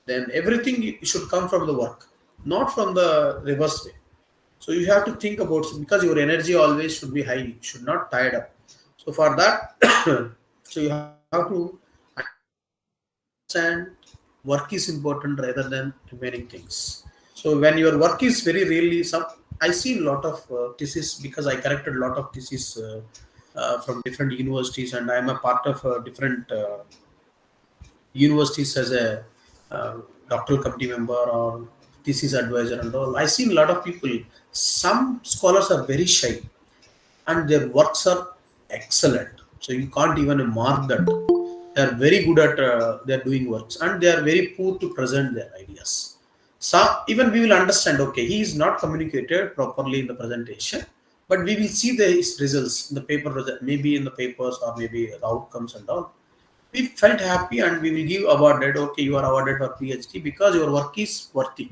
then everything should come from the work, not from the reverse way. So you have to think about, because your energy always should be high, should not tired up. So for that, so you have to understand work is important rather than remaining things. So So when your work is very really I see a lot of thesis because I corrected a lot of thesis from different universities, and I am a part of different universities as a doctoral committee member or thesis advisor and all. I see a lot of people. Some scholars are very shy, and their works are excellent. So you can't even mark that. They are very good at their doing works, and they are very poor to present their ideas. So even we will understand, okay, he is not communicated properly in the presentation, but we will see his results in the paper, maybe in the papers or maybe the outcomes and all. We felt happy and we will give awarded. Okay, you are awarded for PhD because your work is worthy.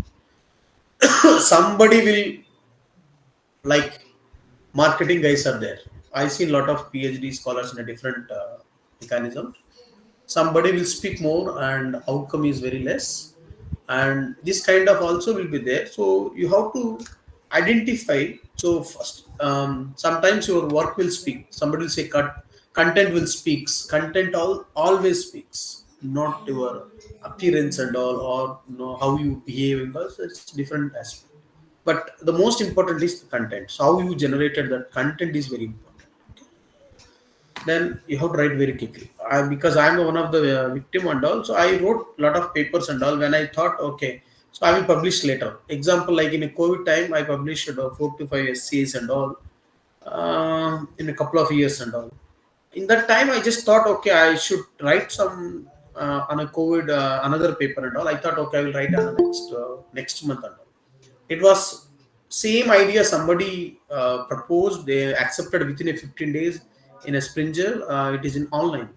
Somebody will, like marketing guys are there. I see a lot of PhD scholars in a different mechanism. Somebody will speak more and outcome is very less, and this kind of also will be there. So you have to identify. So first, sometimes your work will speak. Somebody will say content will speaks. Content always speaks, not your appearance and all, or how you behave, because it's different aspect. But the most important is the content. So how you generated that content is very important. Then you have to write very quickly. Because I'm one of the victim and all, so I wrote a lot of papers and all. When I thought, okay, so I will publish later. Example, like in a COVID time, I published 4 to 5 essays and all in a couple of years and all. In that time, I just thought, okay, I should write some on a COVID another paper and all. I thought, okay, I will write on next month and all. It was same idea. Somebody proposed, they accepted within a 15 days. In a Springer, it is in online.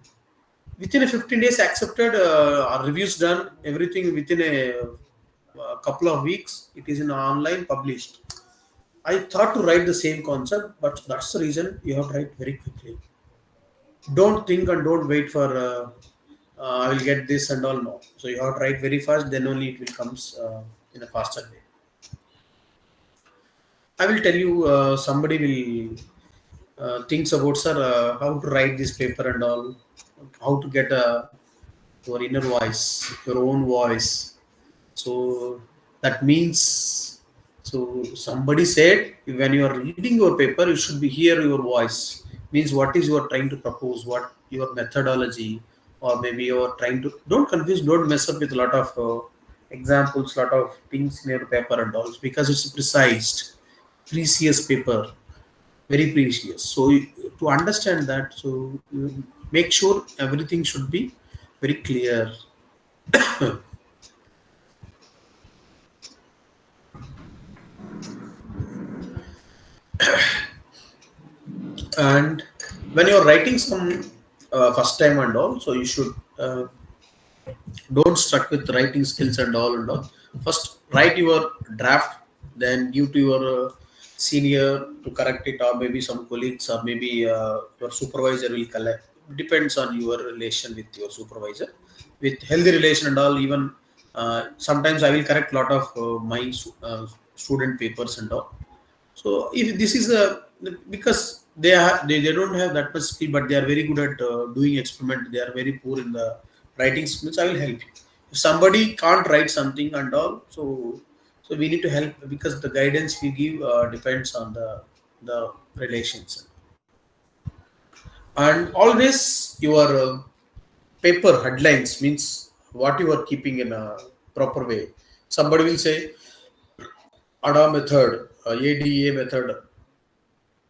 Within a 15 days, accepted, reviews done, everything within a couple of weeks, it is in online published. I thought to write the same concept, but that's the reason you have to write very quickly. Don't think and don't wait for I will get this and all. No. So you have to write very fast, then only it will comes in a faster way. I will tell you, somebody will thinks about, sir, how to write this paper and all, how to get your inner voice, your own voice. So that means, so somebody said, when you are reading your paper, you should be hear your voice. Means what is you are trying to propose, what your methodology, or maybe you are trying to, don't confuse, don't mess up with a lot of examples, lot of things in your paper and all, because it's precise, precious paper. Very precious. So to understand that, so make sure everything should be very clear. And when you're writing some first time and all, so you should don't stuck with writing skills and all. First write your draft, then give to your senior to correct it, or maybe some colleagues, or maybe your supervisor will collect. Depends on your relation with your supervisor. With healthy relation and all, even sometimes I will correct a lot of my student papers and all. So if this is because they don't have that much skill, but they are very good at doing experiment. They are very poor in the writing skills. I will help you. If somebody can't write something and all, so we need to help, because the guidance we give depends on the relations. And always your paper headlines, means what you are keeping in a proper way. Somebody will say ADA method, ADA method.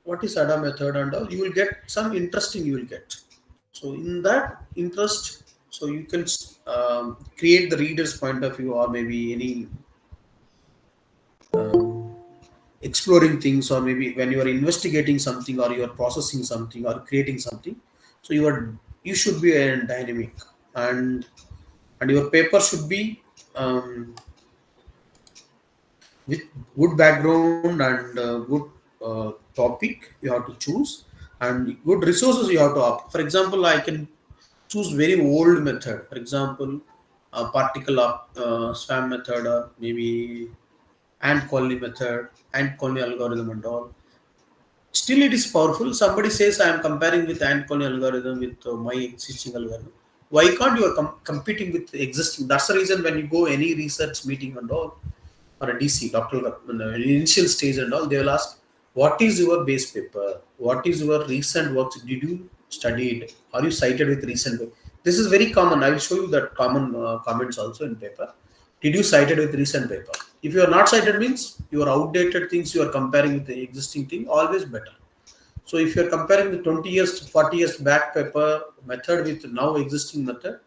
What is ADA method and all? You will get some interesting. You will get. So in that interest, so you can create the reader's point of view, or maybe any exploring things, or maybe when you are investigating something, or you are processing something, or creating something. So you should be dynamic, and your paper should be with good background and good topic you have to choose, and good resources you have to opt. For example, I can choose very old method. For example, a particle spam method, or maybe ant colony method, ant colony algorithm and all. Still it is powerful. Somebody says I am comparing with ant colony algorithm with my existing algorithm. Why can't you are competing with existing? That's the reason when you go any research meeting and all, or a DC, doctoral in the initial stage and all, they will ask, what is your base paper? What is your recent works? Did you studied? Are you cited with recent? This is very common. I will show you that common comments also in paper. Did you cited with recent paper? If you are not cited, means your outdated things you are comparing with the existing thing, always better. So if you are comparing the 20 years, 40 years back paper method with now existing method,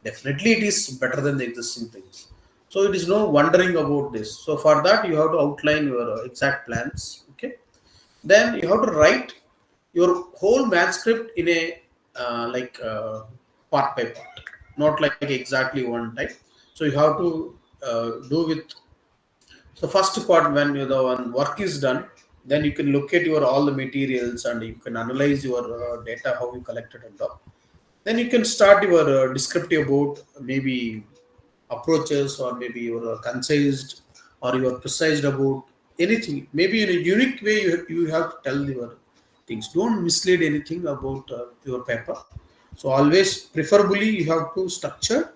definitely it is better than the existing things. So it is no wondering about this. So for that you have to outline your exact plans. Okay. Then you have to write your whole manuscript in a part by part, not like exactly one type. So you have to do with. So first part, when the one work is done, then you can look at your all the materials and you can analyze your data, how you collected and all. Then you can start your descriptive about maybe approaches, or maybe your concised, or you are precise about anything. Maybe in a unique way you have to tell your things. Don't mislead anything about your paper. So always, preferably, you have to structure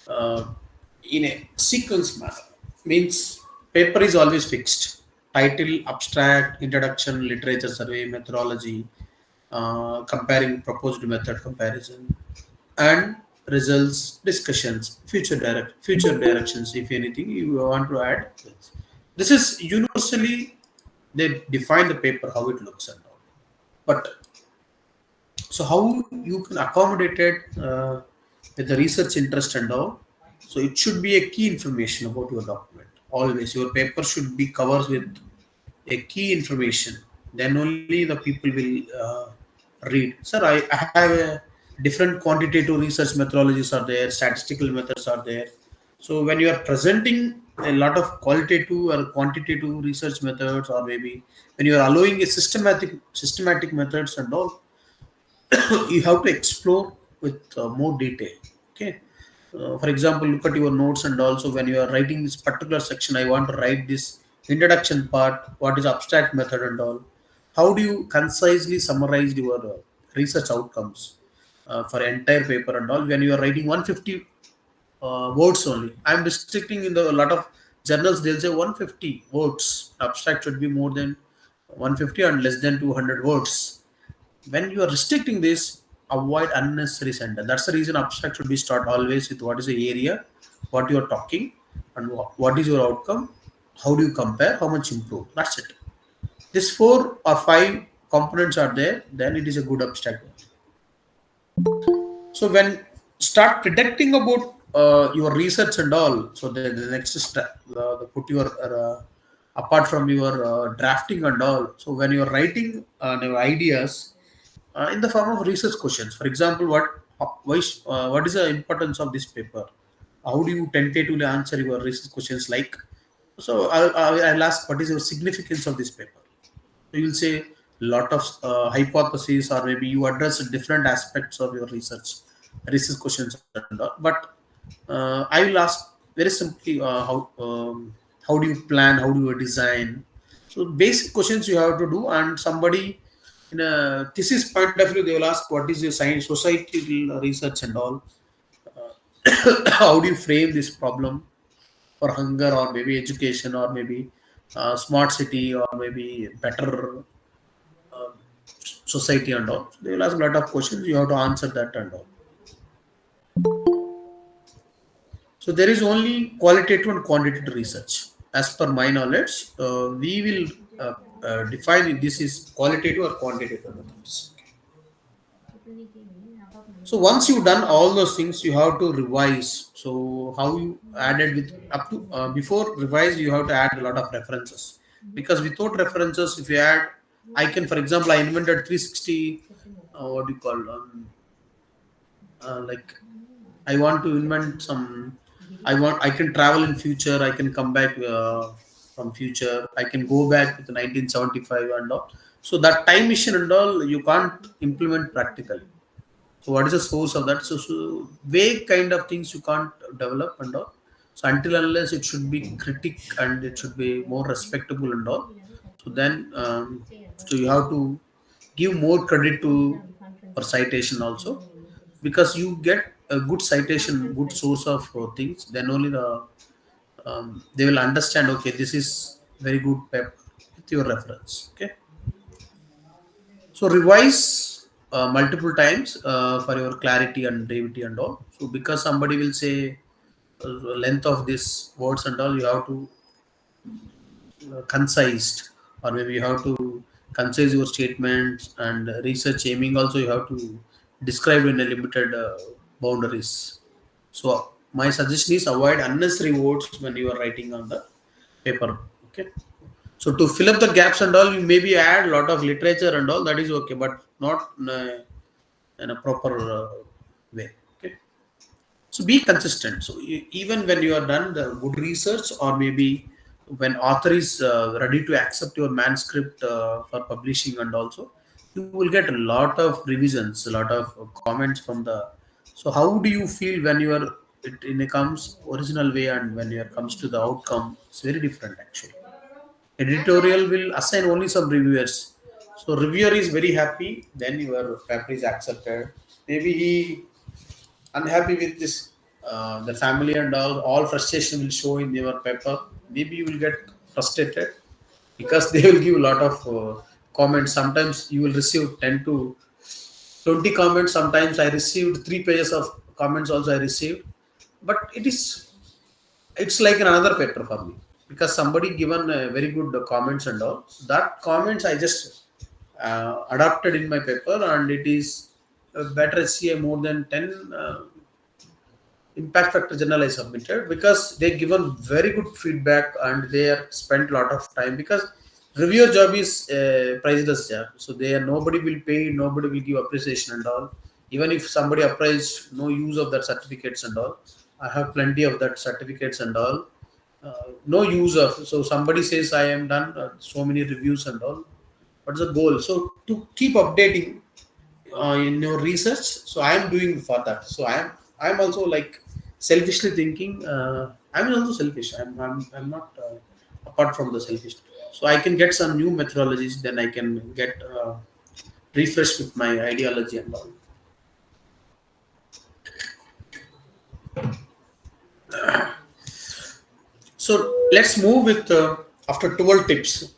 uh, in a sequence manner. Means paper is always fixed. Title, abstract, introduction, literature survey, methodology, comparing proposed method comparison, and results, discussions, future directions. If anything you want to add, this is universally they define the paper how it looks and all. But so how you can accommodate it with the research interest and all. So it should be a key information about your document. Always your paper should be covers with a key information. Then only the people will read. Sir, I have a different quantitative research methodologies are there, statistical methods are there. So when you are presenting a lot of qualitative or quantitative research methods, or maybe when you are allowing a systematic methods and all, you have to explore with more detail. Okay. For example, look at your notes, and also when you are writing this particular section, I want to write this introduction part, what is abstract method and all. How do you concisely summarize your research outcomes for entire paper and all? When you are writing 150 words only, I am restricting in the a lot of journals, they'll say 150 words. Abstract should be more than 150 and less than 200 words. When you are restricting this, avoid unnecessary sentence. That's the reason abstract should be start always with what is the area, what you are talking, and what is your outcome, how do you compare, how much improve. That's it. These 4 or 5 components are there, then it is a good abstract. So when start predicting about your research and all, so the next step, put your apart from your drafting and all. So when you are writing your ideas in the form of research questions, for example, what is the importance of this paper? How do you tentatively answer your research questions? Like, so I'll ask, what is your significance of this paper? So you'll say lot of hypotheses, or maybe you address different aspects of your research questions and all. But I will ask very simply, how do you plan, how do you design? So basic questions you have to do. And somebody in a thesis point of view, they will ask, what is your science societal research and all. How do you frame this problem for hunger, or maybe education, or maybe smart city, or maybe better uh, society and all. So they will ask a lot of questions, you have to answer that and all. So there is only qualitative and quantitative research. As per my knowledge, we will define if this is qualitative or quantitative methods. So once you've done all those things, you have to revise. So how you added with up to before revise, you have to add a lot of references, because without references, if you add, I can, for example, I invented 360. What do you call like I want to invent some. I can travel in future. I can come back from future. I can go back to 1975 and all. So that time machine and all, you can't implement practically. So what is the source of that? So vague kind of things you can't develop and all. So until unless it should be critic and it should be more respectable and all. So then, so you have to give more credit to for citation also, because you get a good citation, good source of things. Then only the they will understand, okay, this is very good paper with your reference. Okay. So revise multiple times for your clarity and brevity and all. So because somebody will say length of this words and all, you have to concised, or maybe you have to concise your statements, and research aiming also you have to describe in a limited boundaries. So my suggestion is avoid unnecessary words when you are writing on the paper. Okay. So to fill up the gaps and all, you maybe add a lot of literature and all, that is okay, but not in a proper way. Okay. So be consistent. So even when you are done the good research, or maybe when author is ready to accept your manuscript for publishing, and also you will get a lot of revisions, a lot of comments from the. So how do you feel when you are it in a comes original way, and when it comes to the outcome, it's very different actually. Editorial will assign only some reviewers. So reviewer is very happy, then your paper is accepted. Maybe he unhappy with this, the family and all frustration will show in your paper. Maybe you will get frustrated because they will give a lot of comments. Sometimes you will receive 10 to 20 comments. Sometimes I received 3 pages of comments also I received, but it's like another paper for me, because somebody given very good comments and all. So that comments I just adapted in my paper, and it is better SCI more than 10 impact factor journal I submitted, because they given very good feedback and they are spent a lot of time, because reviewer job is a priceless job. So nobody will pay, nobody will give appreciation and all. Even if somebody appraised, no use of that certificates and all. I have plenty of that certificates and all. No use of. So somebody says I am done so many reviews and all. What's the goal? So to keep updating in your research. So I am doing for that. So I'm also like selfishly thinking. I'm also selfish. I'm not apart from the selfish. So I can get some new methodologies. Then I can get refreshed with my ideology and all. So let's move with after 12 tips.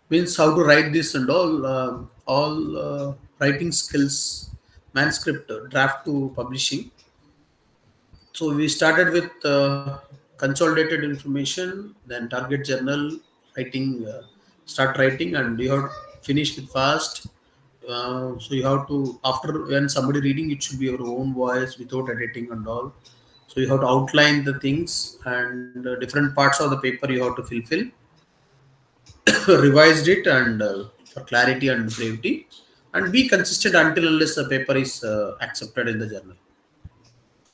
Means how to write this and all writing skills, manuscript, draft to publishing. So we started with consolidated information, then target journal, writing, start writing, and you have to finish with fast. So you have to, after when somebody reading, it should be your own voice without editing and all. So you have to outline the things, and different parts of the paper you have to fulfill. Revised it, and for clarity and brevity, and be consistent until unless the paper is accepted in the journal.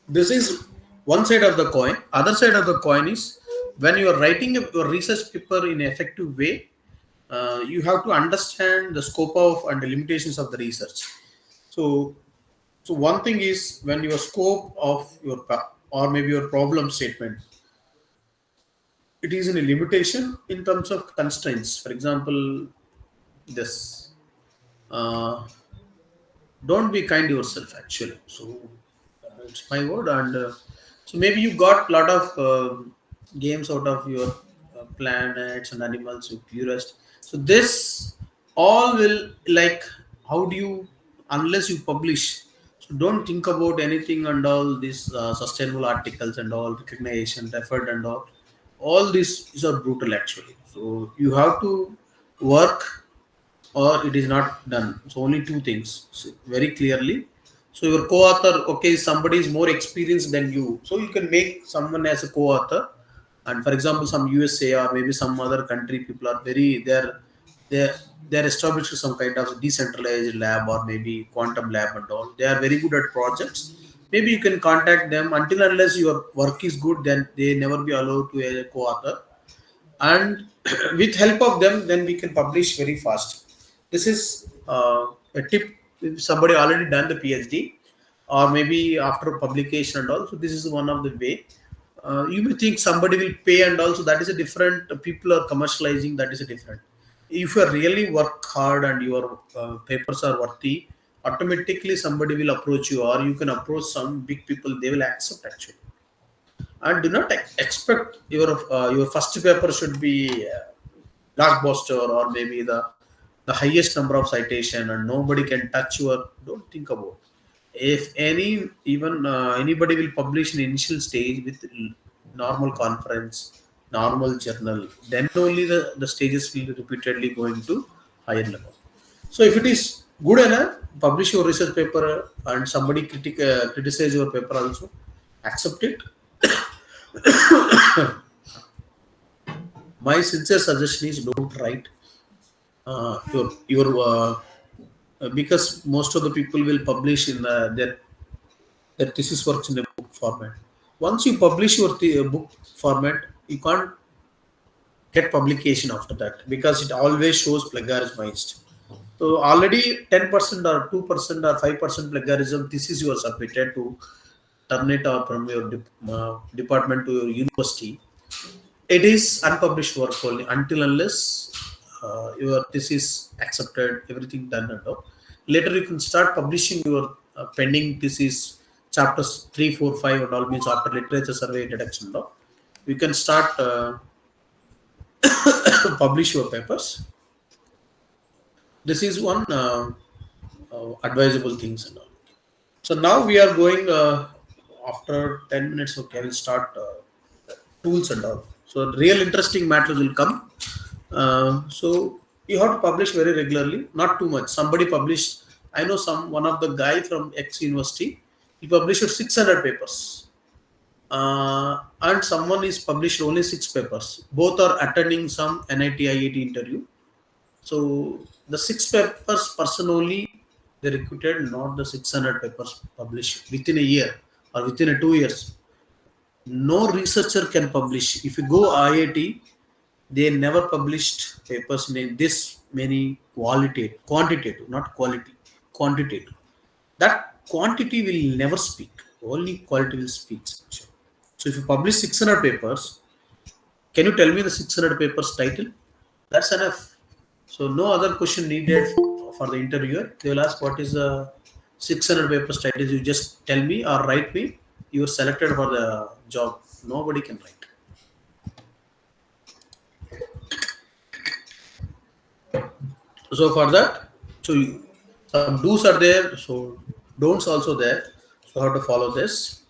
This is one side of the coin. Other side of the coin is when you are writing your research paper in an effective way, you have to understand the scope of and the limitations of the research. So one thing is when your scope of your or maybe your problem statement, it is in a limitation in terms of constraints. For example, this don't be kind to yourself actually. So it's my word, and so maybe you got a lot of games out of your planets and animals with purest. So this all will like, how do you, unless you publish, so don't think about anything and all these sustainable articles and all recognition effort and all these are brutal actually. So you have to work or it is not done. So only two things, so very clearly. So your co-author, okay, somebody is more experienced than you, so you can make someone as a co-author. And for example, some USA or maybe some other country people are very they're established some kind of decentralized lab or maybe quantum lab and all. They are very good at projects. Maybe you can contact them. Until unless your work is good, then they never be allowed to a co-author. And with help of them, then we can publish very fast. This is a tip if somebody already done the PhD or maybe after publication and all. So this is one of the way. You may think somebody will pay and also that is a different, people are commercializing, that is a different. If you really work hard and your papers are worthy, automatically somebody will approach you, or you can approach some big people, they will accept actually. and do not expect your first paper should be blockbuster or maybe the highest number of citation and nobody can touch your. Don't think about. If anybody will publish in initial stage with normal conference, normal journal, then only the stages will be repeatedly going to higher level. So if it is good enough, publish your research paper and somebody criticize your paper also, accept it. My sincere suggestion is don't write your because most of the people will publish in their thesis works in a book format. Once you publish your book format, you can't get publication after that because it always shows plagiarized. So already 10% or 2% or 5% plagiarism thesis you are submitted to terminate or from your department to your university. It is unpublished work only until unless your thesis accepted, everything done and all. Later you can start publishing your pending thesis chapters 3, 4, 5 and all, means after literature survey deduction law. You can start publish your papers. This is one advisable things and all. So now we are going after 10 minutes. Okay, we'll start tools and all. So real interesting matters will come. So you have to publish very regularly, not too much. Somebody published. I know one of the guy from X university. He published 600 papers, and someone is published only 6 papers. Both are attending some NIT IIT interview. So the 6 papers person only they recruited, not the 600 papers published within a year or within 2 years. No researcher can publish. If you go IIT, they never published papers in this many quantitative, not quality, quantitative. That quantity will never speak. Only quality will speak. So if you publish 600 papers, can you tell me the 600 papers title? That's enough. So no other question needed for the interviewer. They will ask what is the 600 papers title. You just tell me or write me. You are selected for the job. Nobody can write. So for that, some do's are there. So don'ts also there. So how to follow this?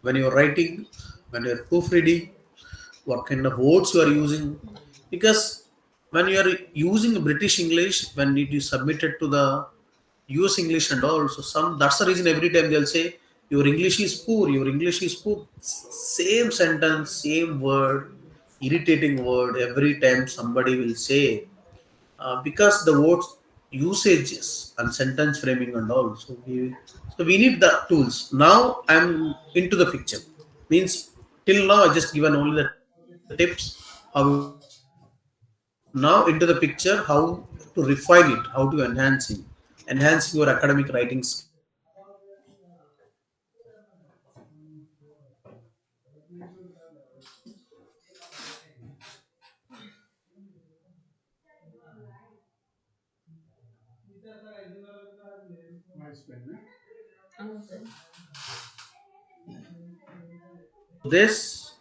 When you are writing, when you are proofreading, what kind of words you are using? Because when you are using British English, when it is submitted to the US English and all, so that's the reason every time they'll say your English is poor, your English is poor. Same sentence, same word, irritating word every time somebody will say because the words usages and sentence framing and all. So we need the tools. Now I'm into the picture. Means till now I just given only the tips. How now into the picture, how to refine it, how to enhance your academic writings. This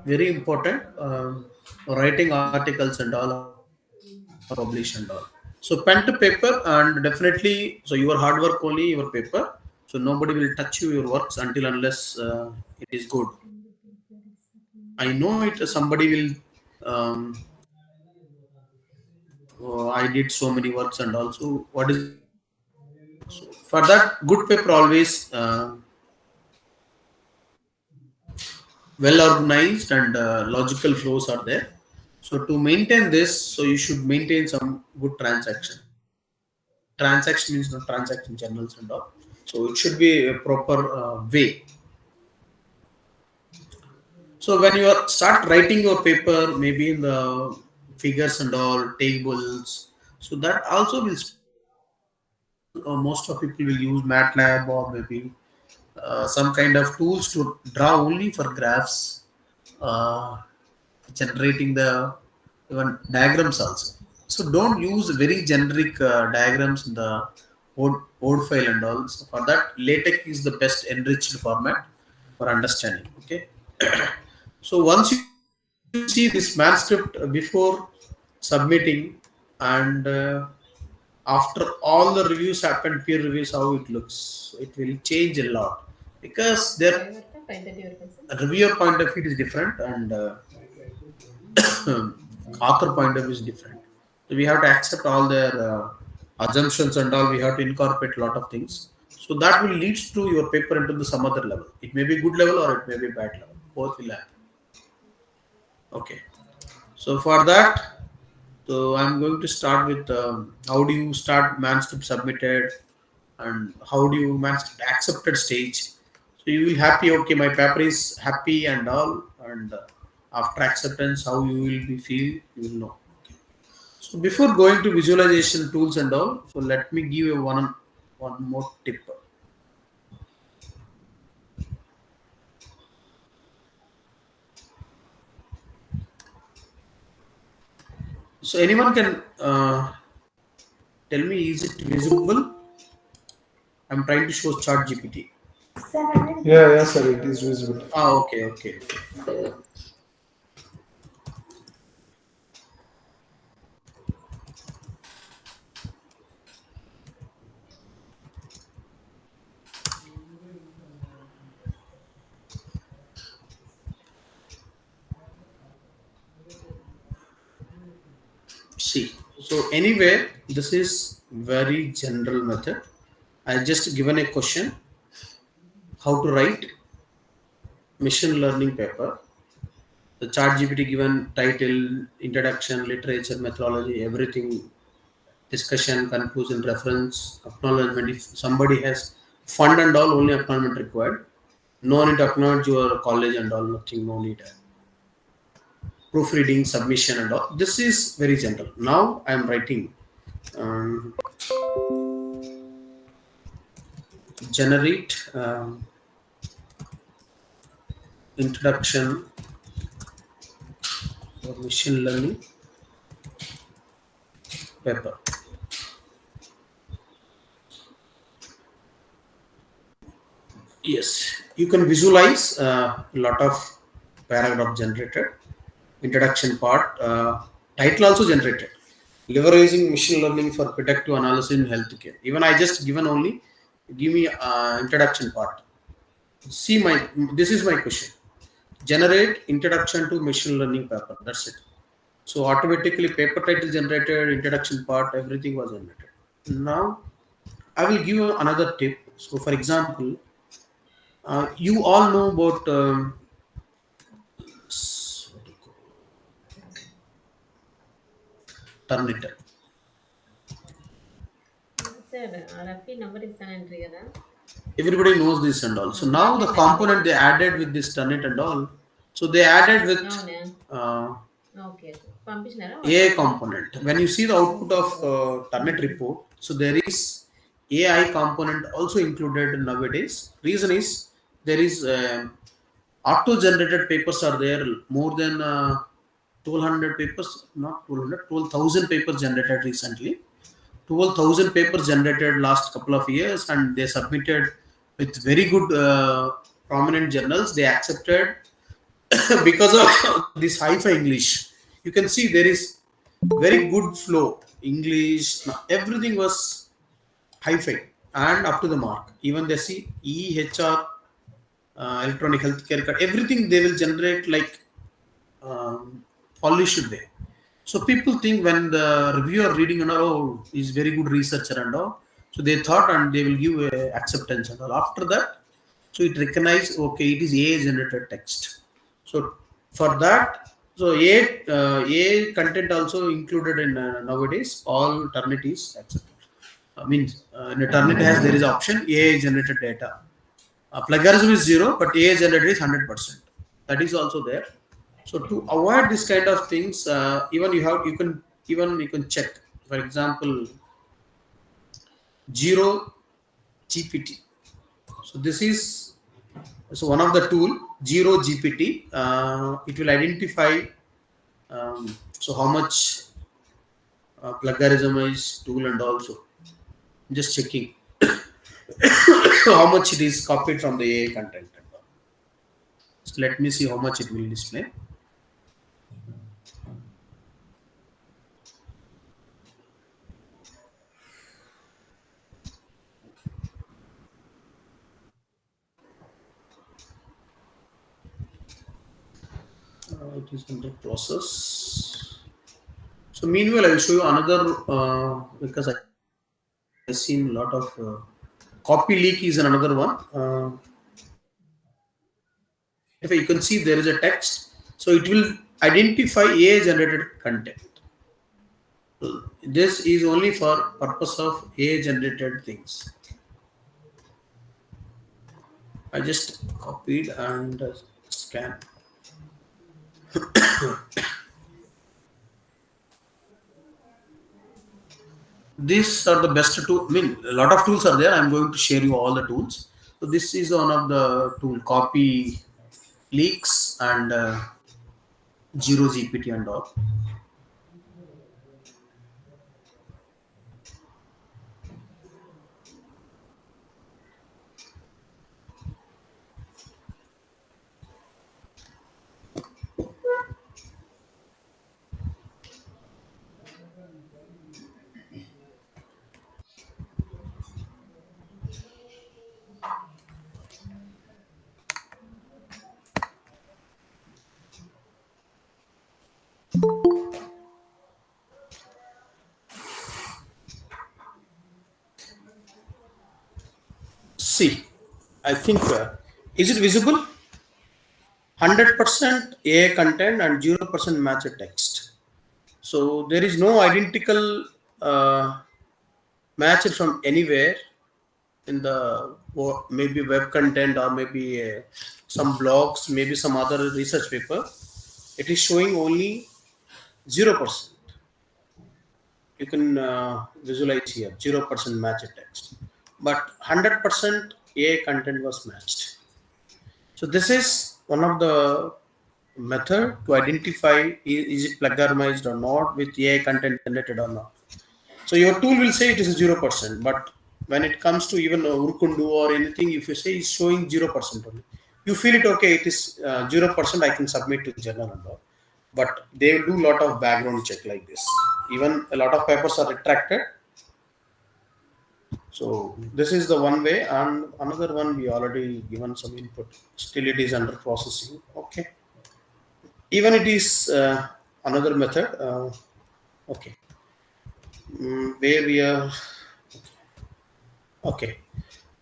very important. Writing articles and all, publish and all. So pen to paper and definitely. So your hard work only your paper. So nobody will touch your works until unless it is good. I know it. Somebody will. I did so many works and also what is so for that good paper always well organized and logical flows are there. So to maintain this, so you should maintain some good transaction. Transaction means not transaction journals and all. So it should be a proper way. So when you start writing your paper, maybe in the figures and all, tables, so that also will most of people will use MATLAB or maybe some kind of tools to draw only for graphs, generating the even diagrams also. So don't use very generic diagrams in the Word file and all. So for that, LaTeX is the best enriched format for understanding. Okay. So once you see this manuscript before submitting, and after all the reviews happen, peer reviews, how it looks, it will change a lot, because their reviewer point of view is different, and author point of view is different. So we have to accept all their assumptions and all. We have to incorporate a lot of things. So that will lead to your paper into the some other level. It may be good level or it may be bad level. Both will happen. Okay. So for that, so I'm going to start with how do you start manuscript submitted, and how do you manuscript accepted stage. So you will happy, okay, my paper is happy and all, and after acceptance, how you will be feel, you will know. Okay. So before going to visualization tools and all, so let me give you one more tip. So anyone can tell me, is it visible? I'm trying to show Chart GPT. Yeah, sir, it is visible. Okay. See, so anyway, this is very general method. I just given a question, how to write machine learning paper. The Chart GPT given title, introduction, literature, methodology, everything, discussion, conclusion, reference, acknowledgement. If somebody has fund and all, only acknowledgement required. No need to acknowledge your college and all, nothing, no need. Proofreading, submission and all. This is very general. Now I am writing generate introduction for machine learning paper. Yes, you can visualize a lot of paragraph generated, introduction part, title also generated, leveraging machine learning for predictive analysis in healthcare. Even I just given only, give me introduction part. See this is my question. Generate introduction to machine learning paper. That's it. So automatically paper title generated, introduction part, everything was generated. Now I will give you another tip. So for example, you all know about Turnitin. Everybody knows this and all. So now the component they added with this Turnit and all. So they added with AI component. When you see the output of Turnit report, so there is AI component also included nowadays. Reason is there is auto-generated papers are there, more than 1,200 papers, not 1,200, 12,000 papers generated recently. 12,000 papers generated last couple of years, and they submitted with very good prominent journals. They accepted because of this hi-fi English. You can see there is very good flow. English, everything was hi-fi and up to the mark. Even they see EHR, electronic healthcare card, everything they will generate like polished way. So people think when the reviewer reading and all, is very good researcher and all, so they thought and they will give acceptance and all. After that, so it recognized, okay, it is AI generated text. So for that, so AI content also included in nowadays all Turnitin is accepted. I mean, in Turnitin has there is option AI generated data. Plagiarism is 0, but AI generated is 100%. That is also there. So to avoid this kind of things, even you can check. For example, Zero GPT. So this is one of the tool, Zero GPT. It will identify so how much plagiarism is tool, and also just checking how much it is copied from the AI content. So let me see how much it will display. It is under process. So meanwhile, I will show you another because I've seen a lot of copy leak is another one. If you can see there is a text, so it will identify AI generated content. This is only for purpose of AI generated things. I just copied and scan. These are the best tool. I mean, a lot of tools are there. I'm going to share you all the tools. So this is one of the tool, copy leaks and zero GPT and all. See, I think is it visible? 100% AI content and 0% matched text. So there is no identical match from anywhere in the maybe web content or maybe some blogs, maybe some other research paper. It is showing only 0%. You can visualize here 0% matched text, but 100% AI content was matched. So this is one of the method to identify is it plagiarized or not with AI content generated or not. So your tool will say it is 0%, but when it comes to even Urkundu or anything, if you say it's showing 0% only, you feel it okay, it is 0%, I can submit to the journal and all. But they will do a lot of background check like this. Even a lot of papers are retracted. So this is the one way, and another one we already given some input. Still it is under processing. Okay. Even it is another method. Okay. Where we are. Okay.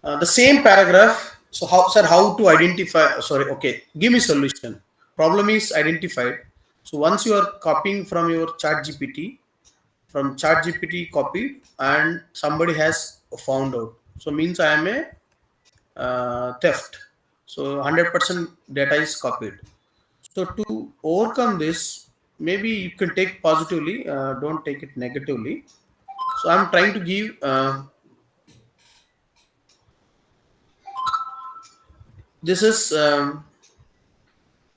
The same paragraph. So how, sir, how to identify? Sorry. Okay. Give me solution. Problem is identified. So once you are copying from your chat GPT, from chat GPT copied and somebody has found out. So means I am a theft. So 100% data is copied. So to overcome this, maybe you can take positively, don't take it negatively. So I'm trying to give this is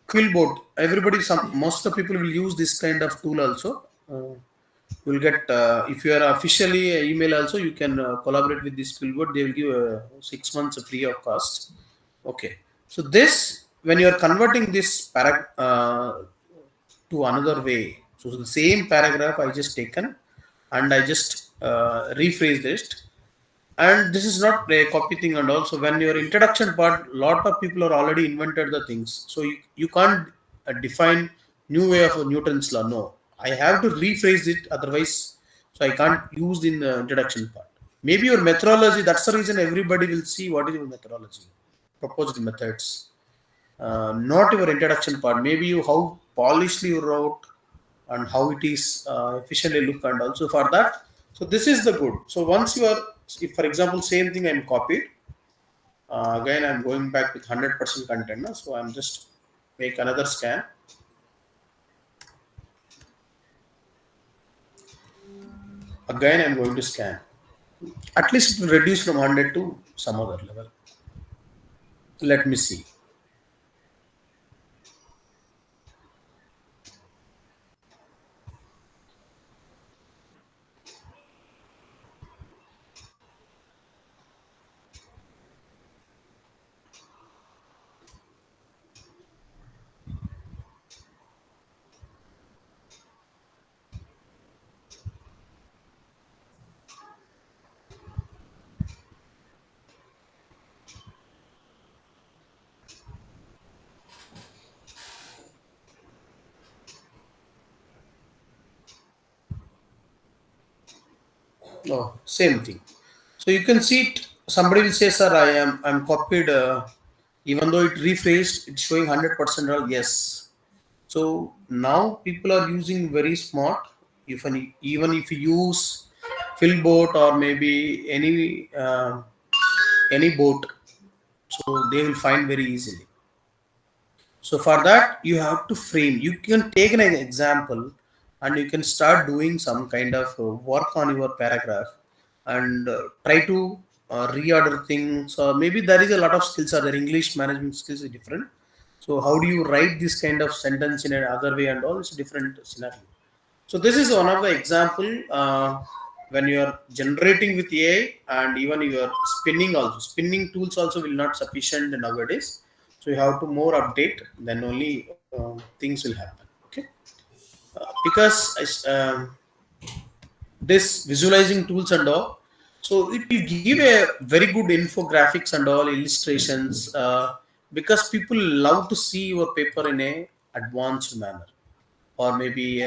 Quillboard. Everybody, most of the people will use this kind of tool also. You'll get if you are officially email also, you can collaborate with this Quillboard. They will give 6 months free of cost. Okay. So this, when you are converting this to another way, so the same paragraph I just taken and I just rephrased it. And this is not a copy thing. And also when your introduction part, lot of people are already invented the things. So you can't define new way of Newton's law. No, I have to rephrase it. Otherwise, so I can't use in the introduction part. Maybe your methodology, that's the reason everybody will see what is your methodology, proposed methods. Not your introduction part. Maybe you how polishly you wrote and how it is efficiently look, and also for that. So this is the good. So once you are, if for example same thing I'm copied, again I'm going back with 100% content. No? So I'm just make another scan. Again I'm going to scan. At least it will reduce from 100 to some other level. Let me see. No, same thing. So you can see it. Somebody will say, "Sir, I'm copied." Even though it rephrased, it's showing 100% all. Yes. So now people are using very smart. Even if you use Philbot or maybe any boat, so they will find very easily. So for that, you have to frame. You can take an example and you can start doing some kind of work on your paragraph and try to reorder things. Or maybe there is a lot of skills. Or their English management skills is different. So how do you write this kind of sentence in another way and all? It's a different scenario. So this is one of the example when you are generating with AI and even you are spinning also. Spinning tools also will not sufficient nowadays. So you have to more update, then only things will happen. Okay, because this visualizing tools and all, so it will give a very good infographics and all illustrations because people love to see your paper in a advanced manner or maybe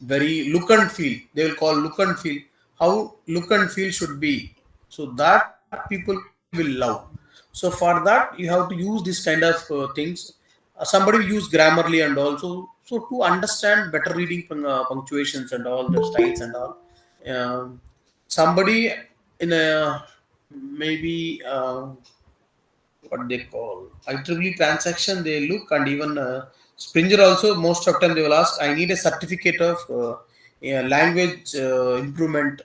very look and feel. They will call look and feel. How look and feel should be. So that people will love. So for that you have to use this kind of things. Somebody will use Grammarly and also so to understand better reading punctuations and all the styles and all. Um, Somebody in a maybe what they call IEEE transaction they look and even Springer also most of time they will ask I need a certificate of language improvement,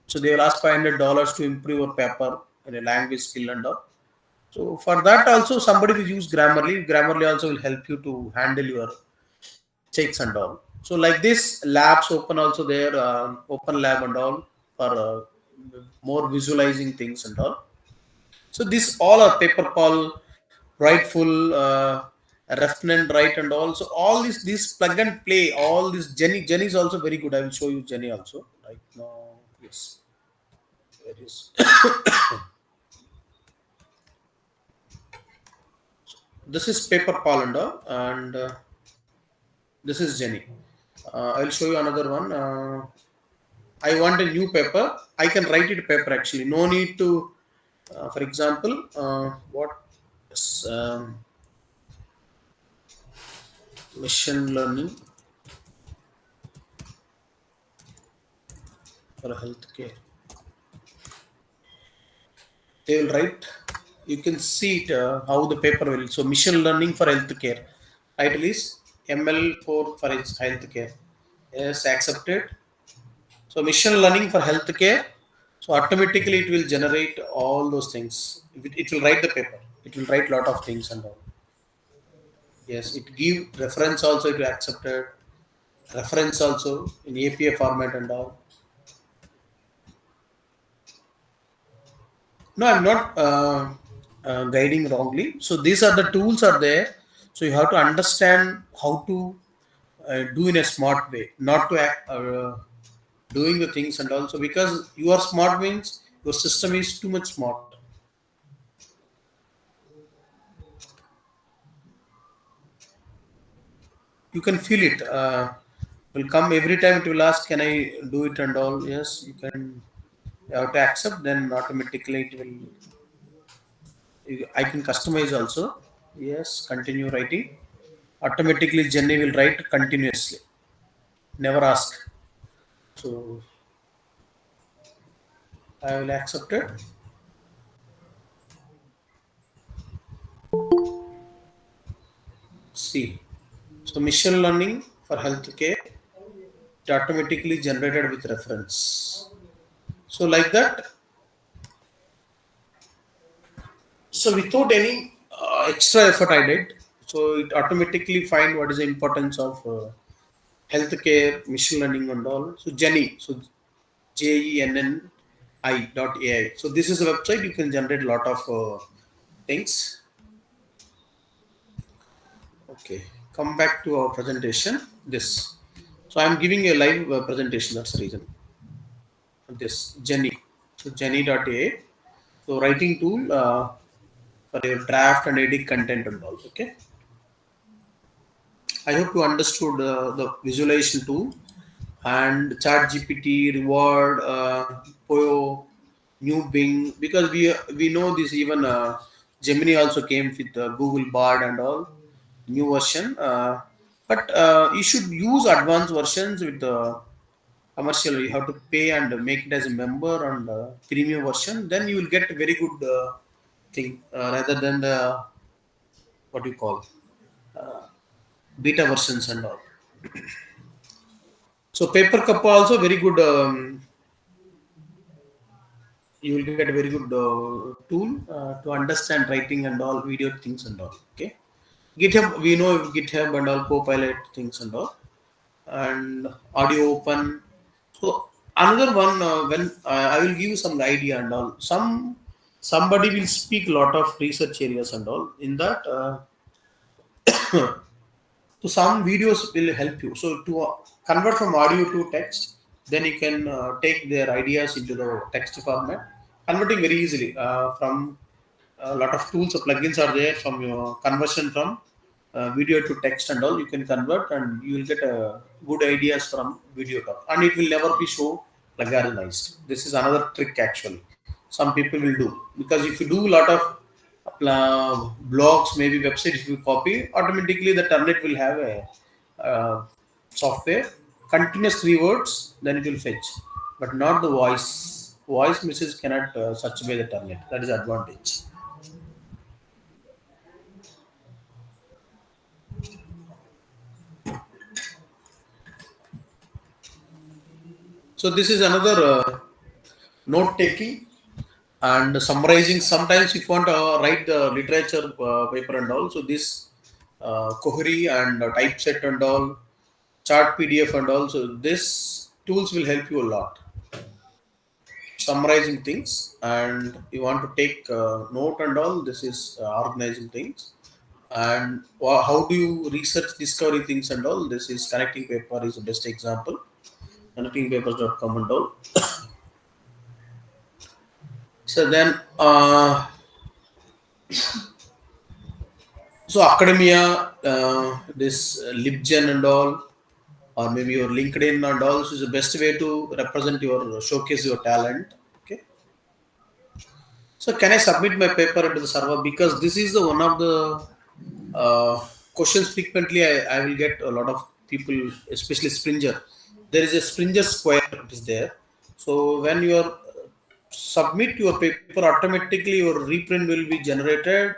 so they will ask $500 to improve your paper in a language skill and all. So for that also somebody will use Grammarly also will help you to handle your checks and all. So like this labs open also there open lab and all for more visualizing things and all. So this all are PaperPal, Writeful, Referent, Write, and all. So all this plug and play, all this Jenny is also very good. I will show you Jenny also right now. Yes, there is. This is PaperPal and all, and this is Jenny. I will show you another one. I want a new paper. I can write it paper actually. No need to. For example, what is machine learning for healthcare. They will write. You can see it how the paper will. So machine learning for healthcare. Title is ML4 for healthcare. Yes, accepted. So machine learning for healthcare. So automatically it will generate all those things. It will write the paper. It will write lot of things and all. Yes, it give reference also. It will accepted. Reference also in API format and all. No, I'm not guiding wrongly. So these are the tools are there. So you have to understand how to do in a smart way, not to act, doing the things and also because you are smart means your system is too much smart. You can feel it. Will come every time. It will ask, "Can I do it?" and all. Yes, you can. You have to accept. Then automatically it will. I can customize also. Yes, continue writing. Automatically Jenny will write continuously. Never ask. So I will accept it. See. So machine learning for healthcare it automatically generated with reference. So like that. So without any extra effort I did. So it automatically find what is the importance of healthcare, machine learning and all. So Jenny. So JENNI.ai. So this is a website you can generate a lot of things. Okay, come back to our presentation. This. So I'm giving a live presentation. That's the reason. This Jenny. So Jenny.ai. So writing tool for your draft and edit content and all. Okay. I hope you understood the visualization tool and ChatGPT, Reward, Poyo, New Bing, because we know this. Even Gemini also came with Google Bard and all new version. But you should use advanced versions with the commercial. You have to pay and make it as a member and premium version. Then you will get a very good thing rather than the what do you call beta versions and all. So Paper Cup also very good. You will get a very good tool to understand writing and all video things and all. Okay, GitHub, we know GitHub and all Copilot things and all, and Audio Open. So another one when I will give you some idea and all. Somebody will speak a lot of research areas and all. In that, so some videos will help you. So to convert from audio to text, then you can take their ideas into the text format. Converting very easily from a lot of tools or plugins are there from your conversion from video to text and all. You can convert and you will get good ideas from video talk, and it will never be so plagiarized. This is another trick actually. Some people will do, because if you do a lot of blogs, maybe websites, if you copy, automatically the Turnet will have a software continuous 3 words, then it will fetch, but not the voice message cannot search by the Turnet. That is advantage. So this is another note taking and summarizing. Sometimes if you want to write the literature paper and all, so this Cohery and Typeset and all, Chart PDF and all, so this tools will help you a lot. Summarizing things, and you want to take note and all, this is organizing things. And how do you research discovery things and all, this is Connecting Paper is the best example. Connectingpapers.com and all. So then so academia, this LibGen and all, or maybe your LinkedIn and all, so is the best way to represent your showcase your talent. Okay, so can I submit my paper into the server? Because this is the one of the questions frequently I will get a lot of people, especially Springer. There is a Springer square it is there. So when you are submit your paper, automatically your reprint will be generated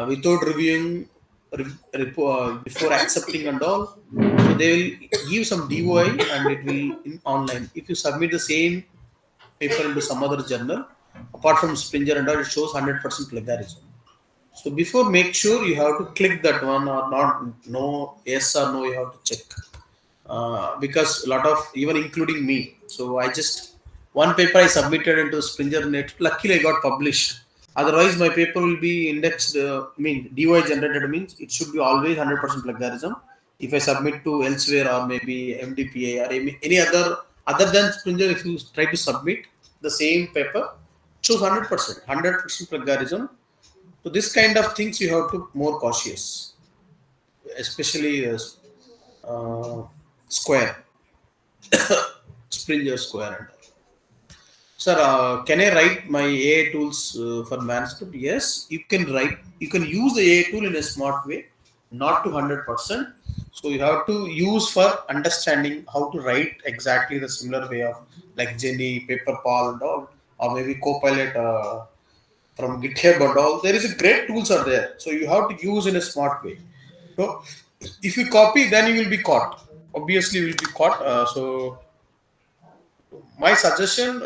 without reviewing before accepting and all. So they will give some DOI and it will in online. If you submit the same paper into some other journal, apart from Springer and all, it shows 100% plagiarism. So before, make sure you have to click that one or not. No, yes or no, you have to check. Because a lot of, even including me, so I just one paper I submitted into Springer Net. Luckily, I got published. Otherwise, my paper will be indexed. DOI generated means it should be always 100% plagiarism. If I submit to elsewhere or maybe MDPA or any other than Springer, if you try to submit the same paper, it shows 100% plagiarism. So this kind of things you have to more cautious, especially Square, Springer Square and all. Sir, can I write my AI tools for manuscript? Yes, you can write. You can use the AI tool in a smart way, not to 100%. So you have to use for understanding how to write exactly the similar way of like Jenny, Paperpal and all, or maybe Copilot from GitHub and all. There is a great tools are there. So you have to use in a smart way. So if you copy, then you will be caught. Obviously, you will be caught. So my suggestion,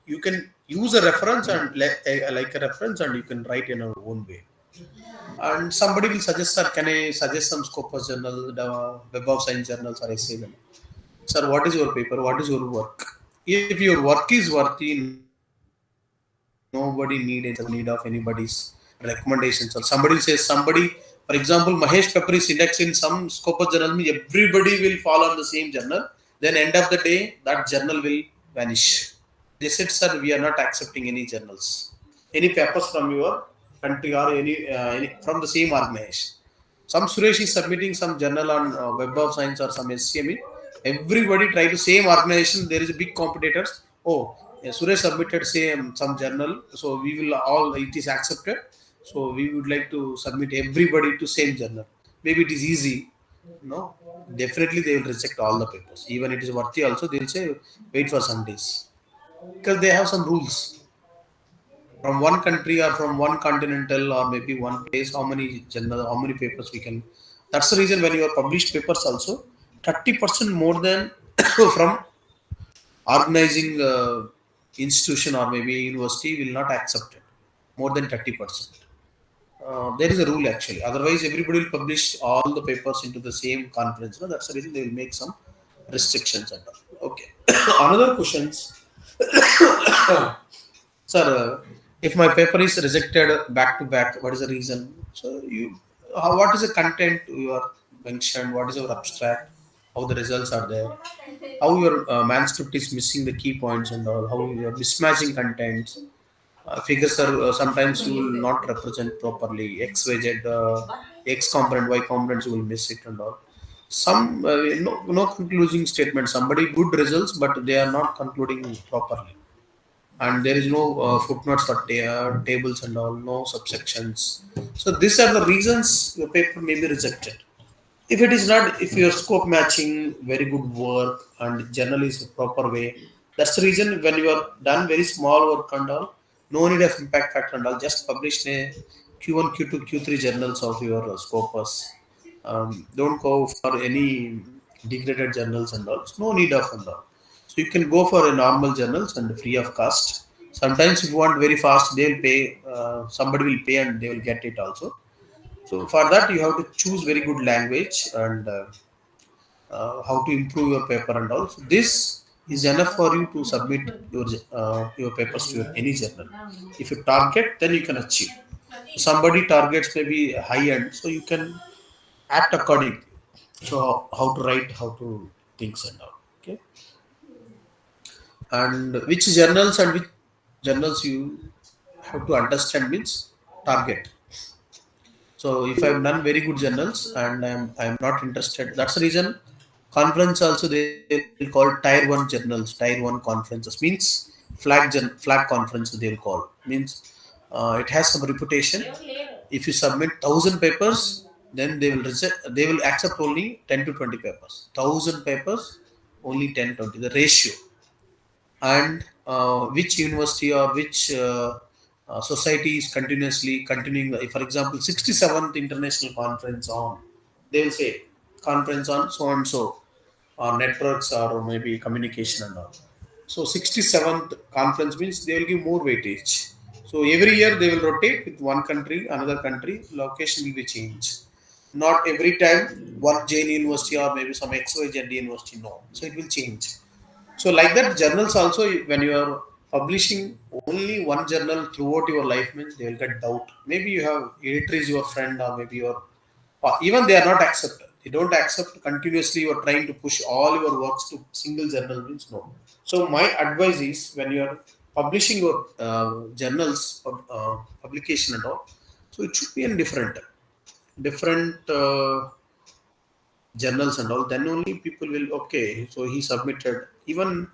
you can use a reference and like a reference, and you can write in your own way. And somebody will suggest, sir, can I suggest some Scopus journal, the Web of Science journals, or I say them, sir, what is your paper? What is your work? If your work is worthy, nobody need of anybody's recommendations. Or somebody says for example, Mahesh Pepper is indexed in some Scopus journal, everybody will fall on the same journal. Then end of the day, that journal will vanish. They said, sir, we are not accepting any journals, any papers from your country or any from the same organization. Some Suresh is submitting some journal on Web of Science or some SCME. Everybody try to same organization. There is a big competitors. Oh, Suresh submitted some journal, so we will all it is accepted. So we would like to submit everybody to same journal. Maybe it is easy. No, definitely they will reject all the papers. Even it is worthy also, they will say wait for some days because they have some rules from one country or from one continental or maybe one place. How many journal, how many papers we can. That's the reason when you are published papers also 30% more than from organizing institution or maybe university will not accept it more than 30%. There is a rule actually. Otherwise, everybody will publish all the papers into the same conference. No? That's the reason they will make some restrictions and all. Okay. Another questions, sir. If my paper is rejected back to back, what is the reason? So what is the content you are mentioned? What is your abstract? How the results are there? How your manuscript is missing the key points and all? How you are mismatching contents? Figures are sometimes you will not represent properly. X, Y, Z, X component, Y components you will miss it and all. Some no concluding statement. Somebody good results, but they are not concluding properly, and there is no footnotes for tables and all, no subsections. So these are the reasons your paper may be rejected. If it is not, if your scope matching, very good work and journal is a proper way, that's the reason when you are done very small work and all, no need of impact factor and all, just publish a Q1, Q2, Q3 journals of your scopus. Don't go for any degraded journals and all. So no need of and all. So you can go for a normal journals and free of cost. Sometimes if you want very fast, they will pay. Somebody will pay and they will get it also. So for that, you have to choose very good language and how to improve your paper and all. So this is enough for you to submit your papers to any journal. If you target, then you can achieve. Somebody targets maybe high end, so you can act accordingly. So how to write, how to things and all. Okay, and which journals and which journals you have to understand means target. So if I've done very good journals and I'm not interested, that's the reason conference also they will call tier one journals, tier one conferences means flag conference they'll call means it has some reputation. If you submit 1,000 papers, then they will reject. They will accept only 10 to 20 papers. 1,000 papers, only 10 20. The ratio and which university or which society is continuously continuing. For example, 67th International Conference on, they will say conference on so and so, or networks or maybe communication and all. So 67th conference means they will give more weightage. So every year they will rotate with one country, another country, location will be changed. Not every time one Jain university or maybe some XYZ university, no. So it will change. So like that, journals also, when you are publishing only one journal throughout your life means they will get doubt. Maybe you have editor is your friend or maybe your even they are not accepted. They don't accept continuously. You are trying to push all your works to single journal means no. So my advice is when you are publishing your journals publication and all, so it should be in different journals and all, then only people will okay, so he submitted even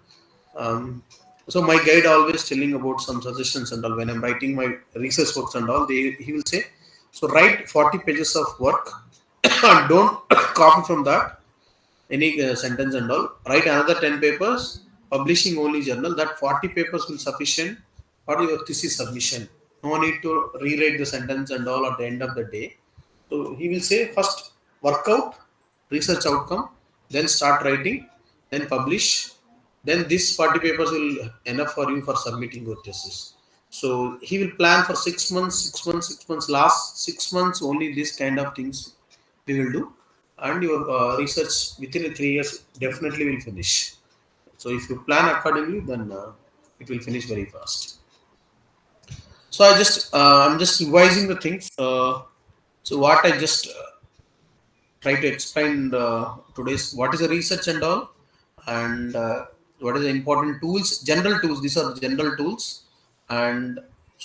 so my guide always telling about some suggestions and all. When I'm writing my research works and all, he will say, so write 40 pages of work and don't copy from that any sentence and all. Write another 10 papers, publishing only journal. That 40 papers will sufficient for your thesis submission. No need to rewrite the sentence and all at the end of the day. So he will say first work out research outcome, then start writing, then publish. Then this 40 papers will enough for you for submitting your thesis. So he will plan for 6 months, 6 months, 6 months. Last 6 months only this kind of things we will do, and your research within 3 years definitely will finish. So if you plan accordingly, then it will finish very fast. So I'm just revising the things. So what I just try to explain today's what is the research and all, and what is the important tools, general tools. These are general tools, and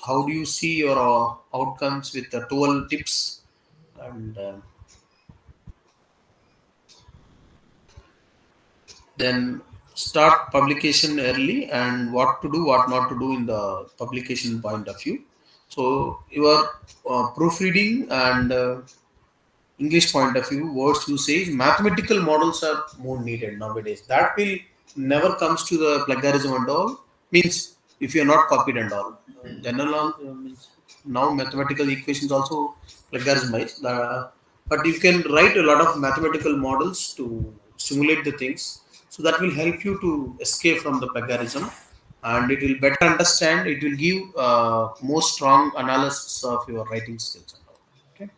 how do you see your outcomes with the 12 tips and then start publication early and what to do, what not to do in the publication point of view. So your proofreading and English point of view, words usage, mathematical models are more needed nowadays. That will never comes to the plagiarism and all. Means if you are not copied and all. General means now mathematical equations also plagiarism. But you can write a lot of mathematical models to simulate the things. So that will help you to escape from the plagiarism, and it will better understand. It will give more strong analysis of your writing skills. Okay.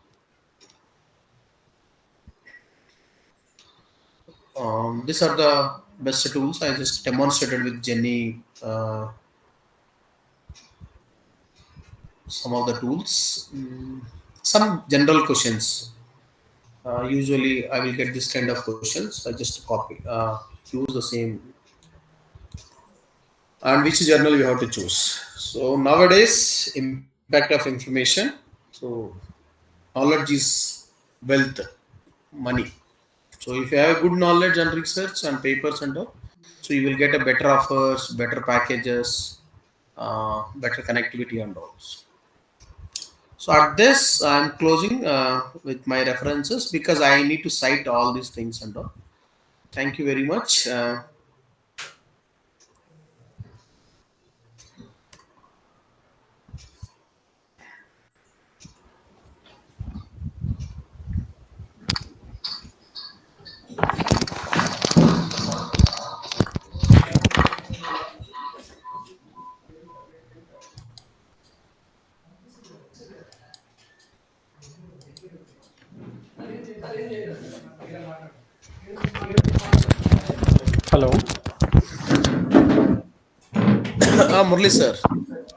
These are the best tools. I just demonstrated with Jenny some of the tools. Some general questions. Usually, I will get this kind of questions. I just copy, use the same, and which journal you have to choose. So nowadays, impact of information. So knowledge is wealth, money. So if you have good knowledge and research and papers and all, so you will get a better offers, better packages, better connectivity and all. So at this, I'm closing with my references because I need to cite all these things and all. Thank you very much. Hello. Murli sir.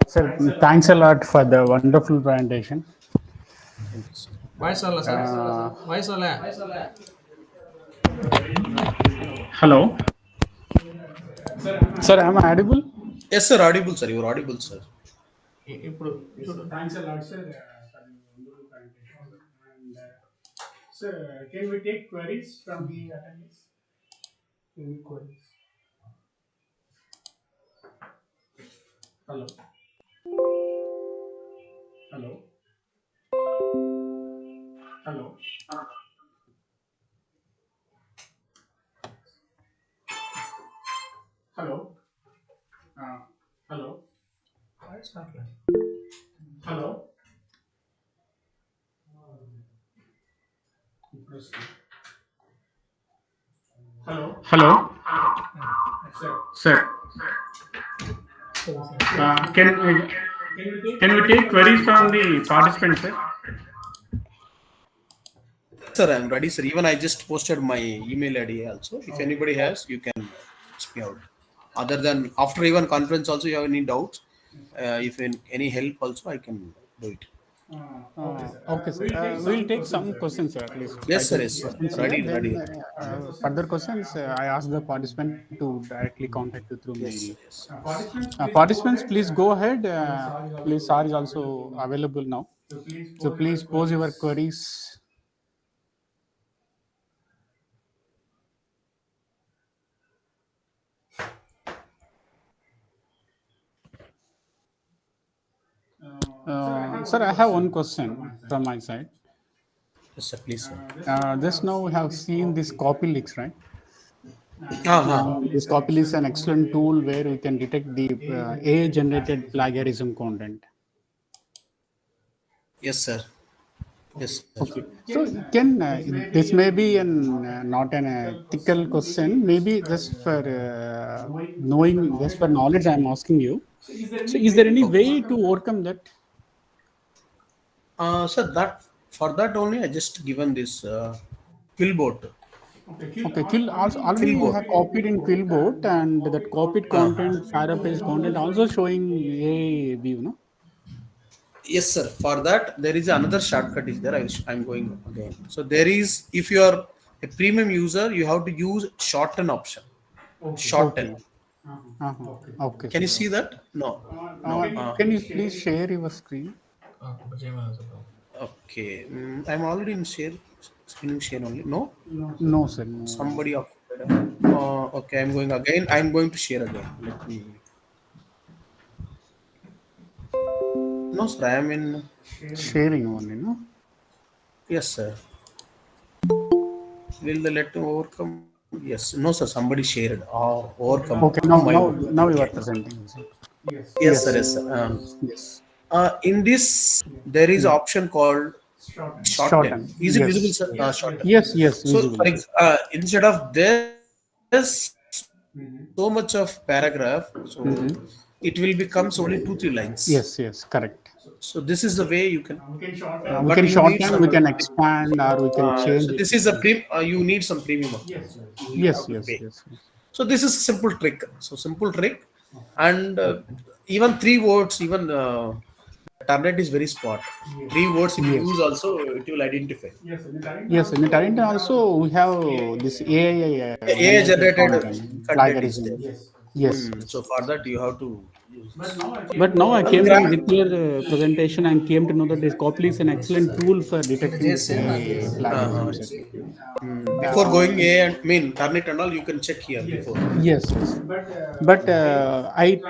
Sir, thanks a lot for the wonderful presentation. Voice all, sir. Voice all. Hello. Sir, am I audible? Yes, sir. Audible, sir. You are audible, sir. ఇప్పుడు Thanks a lot, sir, for the wonderful presentation. And sir, can we take queries from the attendees? Any queries? Hello. Hello. Hello. Hello. Hello. Hello. Hello. Hello. Sir. Can we take queries from the participants, sir? Sir, I'm ready, sir. Even I just posted my email ID also. If anybody has, you can ask me out. Other than after even conference also, you have any doubts, if any help also, I can do it. Okay, sir. We'll take some questions, sir, at least. Yes, sir. Yes, sir. Ready. Further questions, I ask the participant to directly contact you through mail. Yes. Participants, please go ahead. Please, SAR is also available now. So please pose your queries. Sir, I have one question from my side. Yes, sir. Please, sir. Just now we have seen this copy leaks, right? Uh-huh. This copy leaks is an excellent tool where we can detect the AI-generated plagiarism content. Yes, sir. Yes, sir. Okay. So can this may be not an ethical question, maybe just for knowing, just for knowledge, I am asking you. So is there any way to overcome that? Sir, that for that only I just given this Quillbot. Okay, already you have copied in Quillbot, and that copied content, paraphrase content also showing a view, no? Yes, sir. For that, there is another shortcut is there. I'm going again. So there is, if you are a premium user, you have to use shorten option. Shorten. Okay. Can you see that? No. Can you please share your screen? Okay. I'm already in screen share only. No. No, sir. No. Somebody occupied. Okay, I'm going again. I'm going to share again. Let me. No, sir. I am in. Sharing only, no? Yes, sir. Will the let me overcome? Yes. No, sir. Somebody shared. Oh, overcome. Okay, Oh my. now you are Okay. presenting. Sir. Yes, sir. Yes, sir. Yes. In this, there is option called shorten. Shorten. Is it visible, Yes. sir? Shorten. Yes, So, visible. instead of this, so much of paragraph, so Mm-hmm. it will becomes only 2-3 lines. Yes, correct. So this is the way you can, We but can you need shorten, we some. can expand, or we can change So it. this is a you need some premium of this. You Yes, have to pay. yes. So this is a simple trick. So simple trick, and even 3 words, even Turnet is very smart. 3 words if you Yes. use also, it will identify. Yes, in the Tarinta also we have this AI AI generated generated content, content is there. plagiarism. Yes. So for that you have to use this. But now I And came to with your presentation and came to know that this Copy is an excellent tool for detecting this plagiarism. Sir. Before going A and Turnet and all, you can check here before. Yes. But I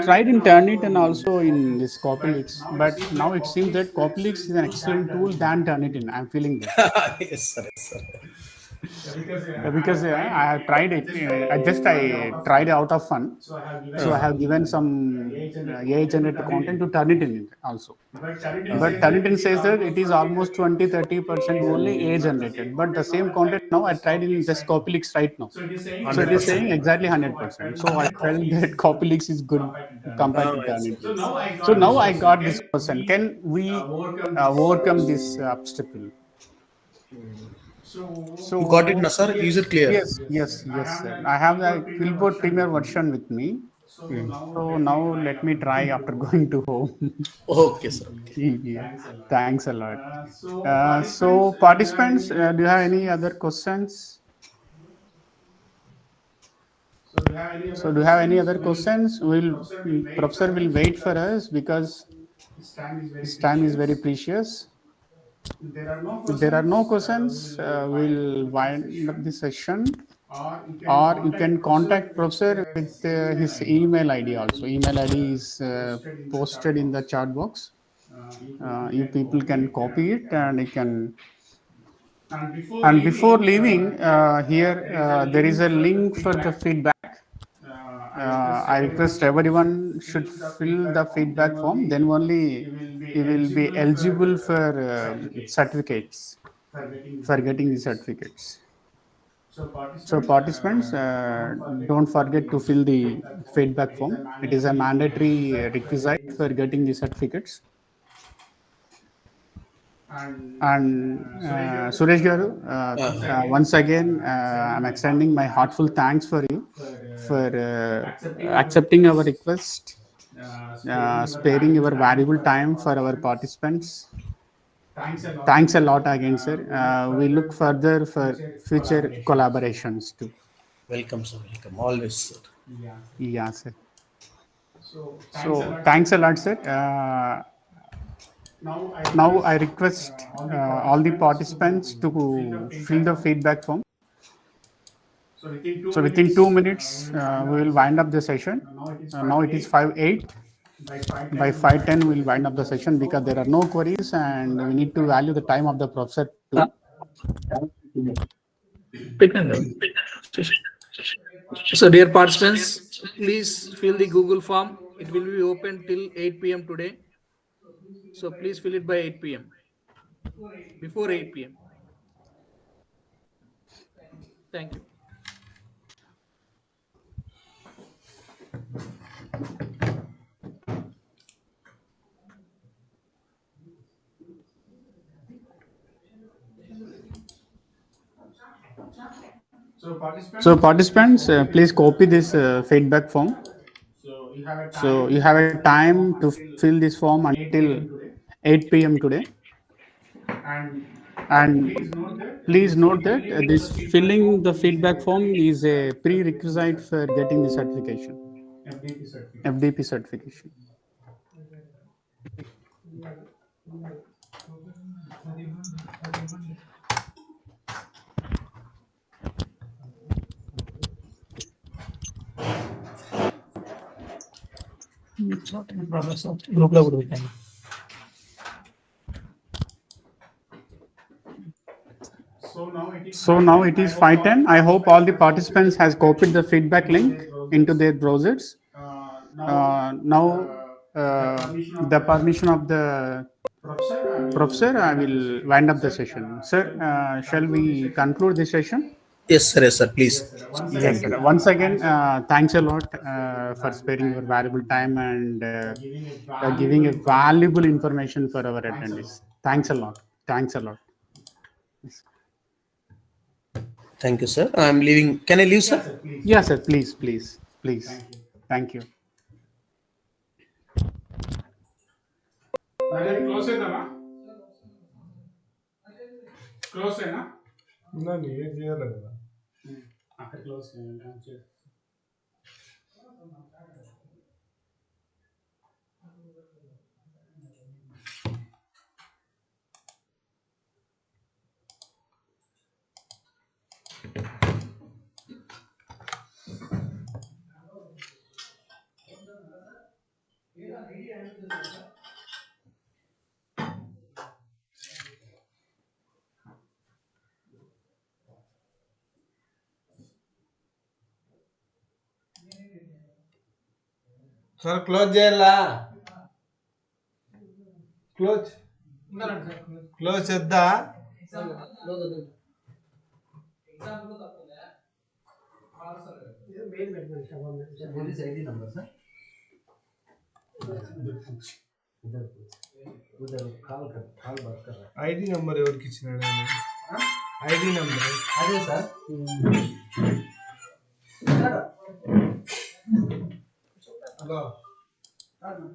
tried in Turnit and also in this Copylix. But now it seems that Copylix is an excellent tool than Turnitin. I'm feeling that. Yes, sir. Yes, sir. Because I have tried it. I tried it out of fun. So I have given some AI generated content to Turnitin also. But Turnitin says that it is almost 20-30% only AI generated. But the same content now I tried in just Copylix right now. So it is saying exactly 100%. So I felt that Copylix is good compared to Yes, sir. Turnitin. So now I got this question: can we overcome this obstacle? So You got it, na, sir? Is it clear? yes, sir. I have the Quillboard Premier version with me. So now let me try after going to home. Okay, sir. Yeah. Thanks a lot. So participants, do you have any other questions? So do you have any other questions? Professor will wait for us because his time is very precious. If there are no questions, we'll wind up the session. Or you can contact Professor with his email ID also. Email ID is posted in the chat box. You people can copy it and you can. And before leaving, here there is a link for the feedback. I request everyone should fill the feedback form. Then only you will be eligible for certificates, for getting the certificates. So participants, don't forget to fill the feedback form. It is a mandatory requisite for getting the certificates. And Suresh Garu, once again, I'm extending my heartfelt thanks for you for accepting our request, sparing your valuable time for our participants. Thanks a lot again, sir. We look further for future collaborations too. Welcome, sir. Welcome. Always, sir. Yeah, sir. So thanks a lot, sir. Now I request all the participants to fill the feedback form. So within 2 minutes, we will wind up the session. Now it is 5:08. By 5:10, we'll wind up the session because there are no queries and we need to value the time of the professor too. So, dear participants, please fill the Google form. It will be open till 8 p.m. today. So, please fill it by 8 p.m. Before 8 p.m. Thank you. So participants, please copy this feedback form. So you have a time to fill this form until 8 p.m. today. And please note that this filling the feedback form is a prerequisite for getting the certification, FDP certification. Group లో కూడా పెట్టండి. So now it is 5:10. I hope all the participants has copied the feedback link into their browsers. Now, the permission of the professor, I will wind up the session. Sir, shall we conclude the session? Yes, sir, please. Yes, sir. Once again, thanks a lot for sparing your valuable time and giving a valuable information for our attendees. Thanks a lot. Thanks a lot. Thank you, sir. I'm leaving. Can I leave, sir? Yes, sir. Please, please, please. Thank you. Close close ఏం చేయాలి కదా close. Sir close చేయాలా close close చేద్దా ID number ఎవరికి ఇచ్చినాడు ID number అదే sir hello hello